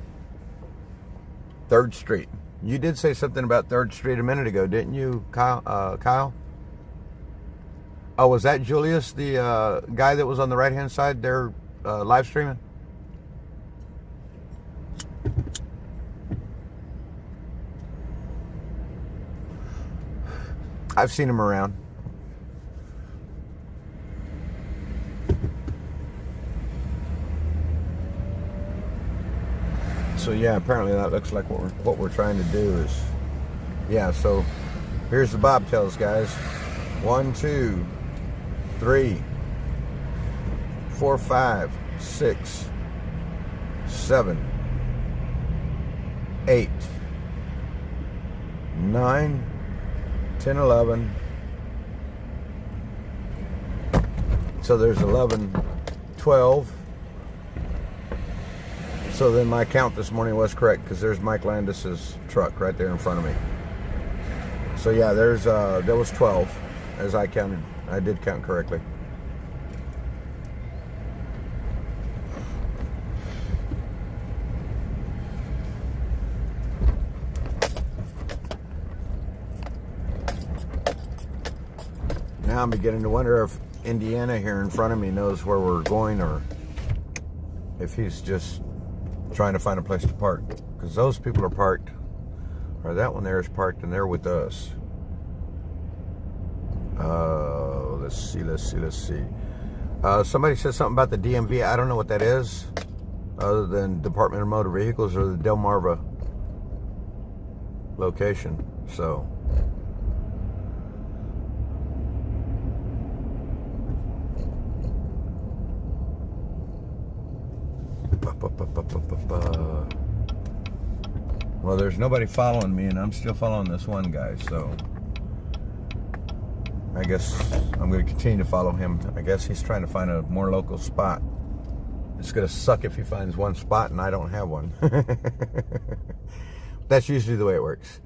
3rd Street. You did say something about 3rd Street a minute ago, didn't you, Kyle? Oh, was that Julius, the guy that was on the right-hand side there live streaming? I've seen him around. So yeah, apparently that looks like what we're trying to do is, yeah. So here's the bobtails, guys. 1, 2, 3, 4, 5, 6, 7, 8, 9, 10, 11. So there's 11, 12. So then my count this morning was correct, because there's Mike Landis's truck right there in front of me. So yeah, there was 12 as I counted. I did count correctly. Now I'm beginning to wonder if Indiana here in front of me knows where we're going, or if he's just trying to find a place to park, because those people are parked, or that one there is parked, and they're with us. Let's see. Somebody said something about the DMV. I don't know what that is, other than Department of Motor Vehicles or the Delmarva location. So well, there's nobody following me, and I'm still following this one guy, so I guess I'm going to continue to follow him. I guess he's trying to find a more local spot. It's going to suck if he finds one spot and I don't have one. That's usually the way it works.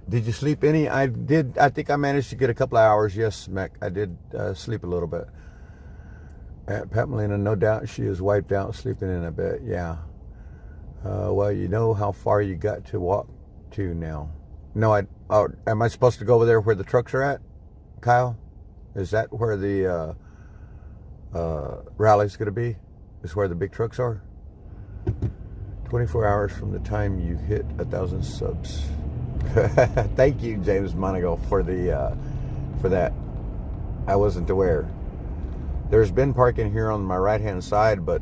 Did you sleep any? I did. I think I managed to get a couple of hours. Yes, Mac, I did sleep a little bit. Pat Molina, no doubt she is wiped out sleeping in a bed. Yeah. Well, you know how far you got to walk to now. No, am I supposed to go over there where the trucks are at, Kyle? Is that where the rally's going to be? Is where the big trucks are? 24 hours from the time you hit 1,000 subs. Thank you, James Monagle, for that. I wasn't aware. There's been parking here on my right-hand side, but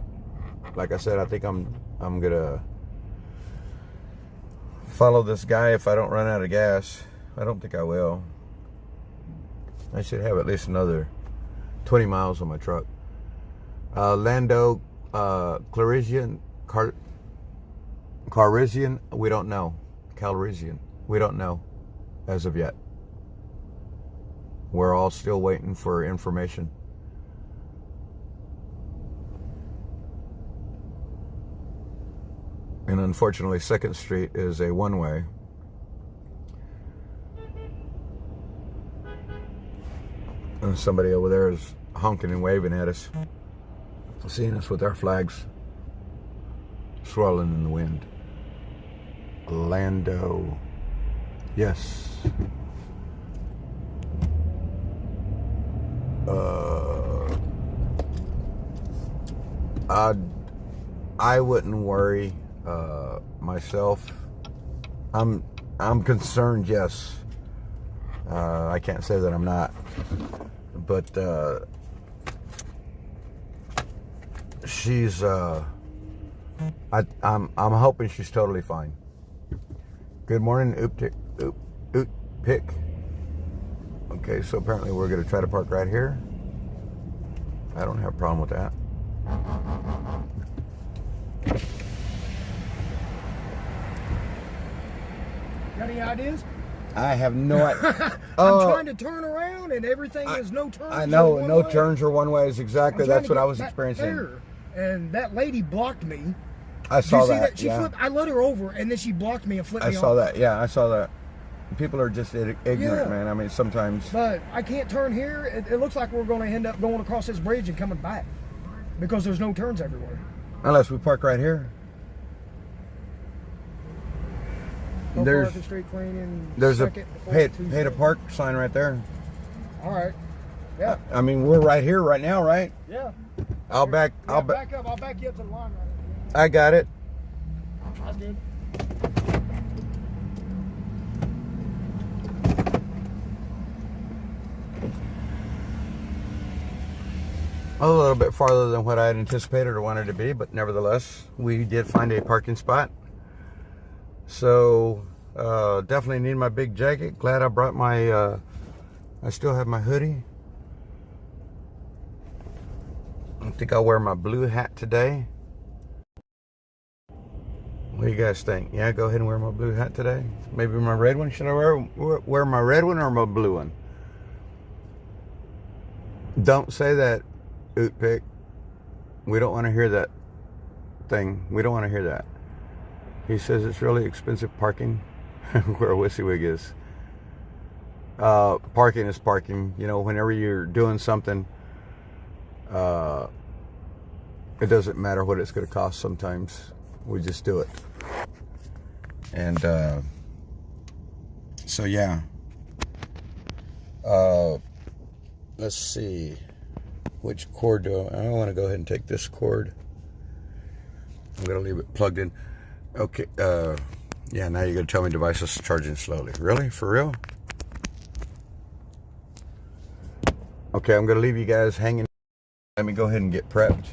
like I said, I think I'm gonna follow this guy if I don't run out of gas. I don't think I will. I should have at least another 20 miles on my truck. Lando Calrissian, we don't know. Calrissian, we don't know as of yet. We're all still waiting for information. And unfortunately, 2nd Street is a one-way. And somebody over there is honking and waving at us, seeing us with our flags swirling in the wind. Lando. Yes. I wouldn't worry. myself, I'm concerned, yes. I can't say that I'm not, but she's I'm hoping she's totally fine. Good morning, oot pick. Okay, so apparently we're gonna try to park right here. I don't have a problem with that. Got any ideas? I have no idea. I'm trying to turn around and everything is no turns. I know, no turns or one way is exactly, that's what I was experiencing. There. And that lady blocked me. I saw that. She flipped, I let her over and then she blocked me and flipped me off. I saw that, yeah, I saw that. People are just ignorant, man. I mean, sometimes. But I can't turn here. It looks like we're going to end up going across this bridge and coming back because there's no turns everywhere. Unless we park right here. There's street cleaning. There's a pay to park sign right there. All right. Yeah. I mean, we're right here right now, right? Yeah. I'll back up. I'll back you up to the line right now. I got it. That's good. A little bit farther than what I had anticipated or wanted to be, but nevertheless, we did find a parking spot. So, definitely need my big jacket. Glad I brought my, I still have my hoodie. I think I'll wear my blue hat today. What do you guys think? Yeah, go ahead and wear my blue hat today. Maybe my red one. Should I wear my red one or my blue one? Don't say that, Oot Pick. We don't want to hear that thing. We don't want to hear that. He says it's really expensive parking where WYSIWYG is. Parking is parking. You know, whenever you're doing something, it doesn't matter what it's going to cost sometimes. We just do it. And so, yeah. Let's see. Which cord do I want to go ahead and take this cord. I'm going to leave it plugged in. Okay, yeah, now you're going to tell me device is charging slowly. Really? For real? Okay, I'm going to leave you guys hanging. Let me go ahead and get prepped.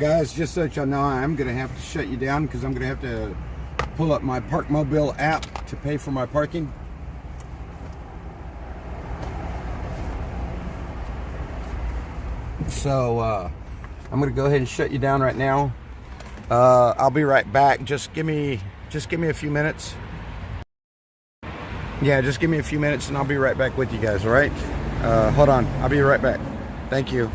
Guys, just so that y'all know, I'm going to have to shut you down because I'm going to have to pull up my Parkmobile app to pay for my parking. So, I'm going to go ahead and shut you down right now. I'll be right back. Just give me a few minutes. Yeah, just give me a few minutes and I'll be right back with you guys, all right? Hold on. I'll be right back. Thank you.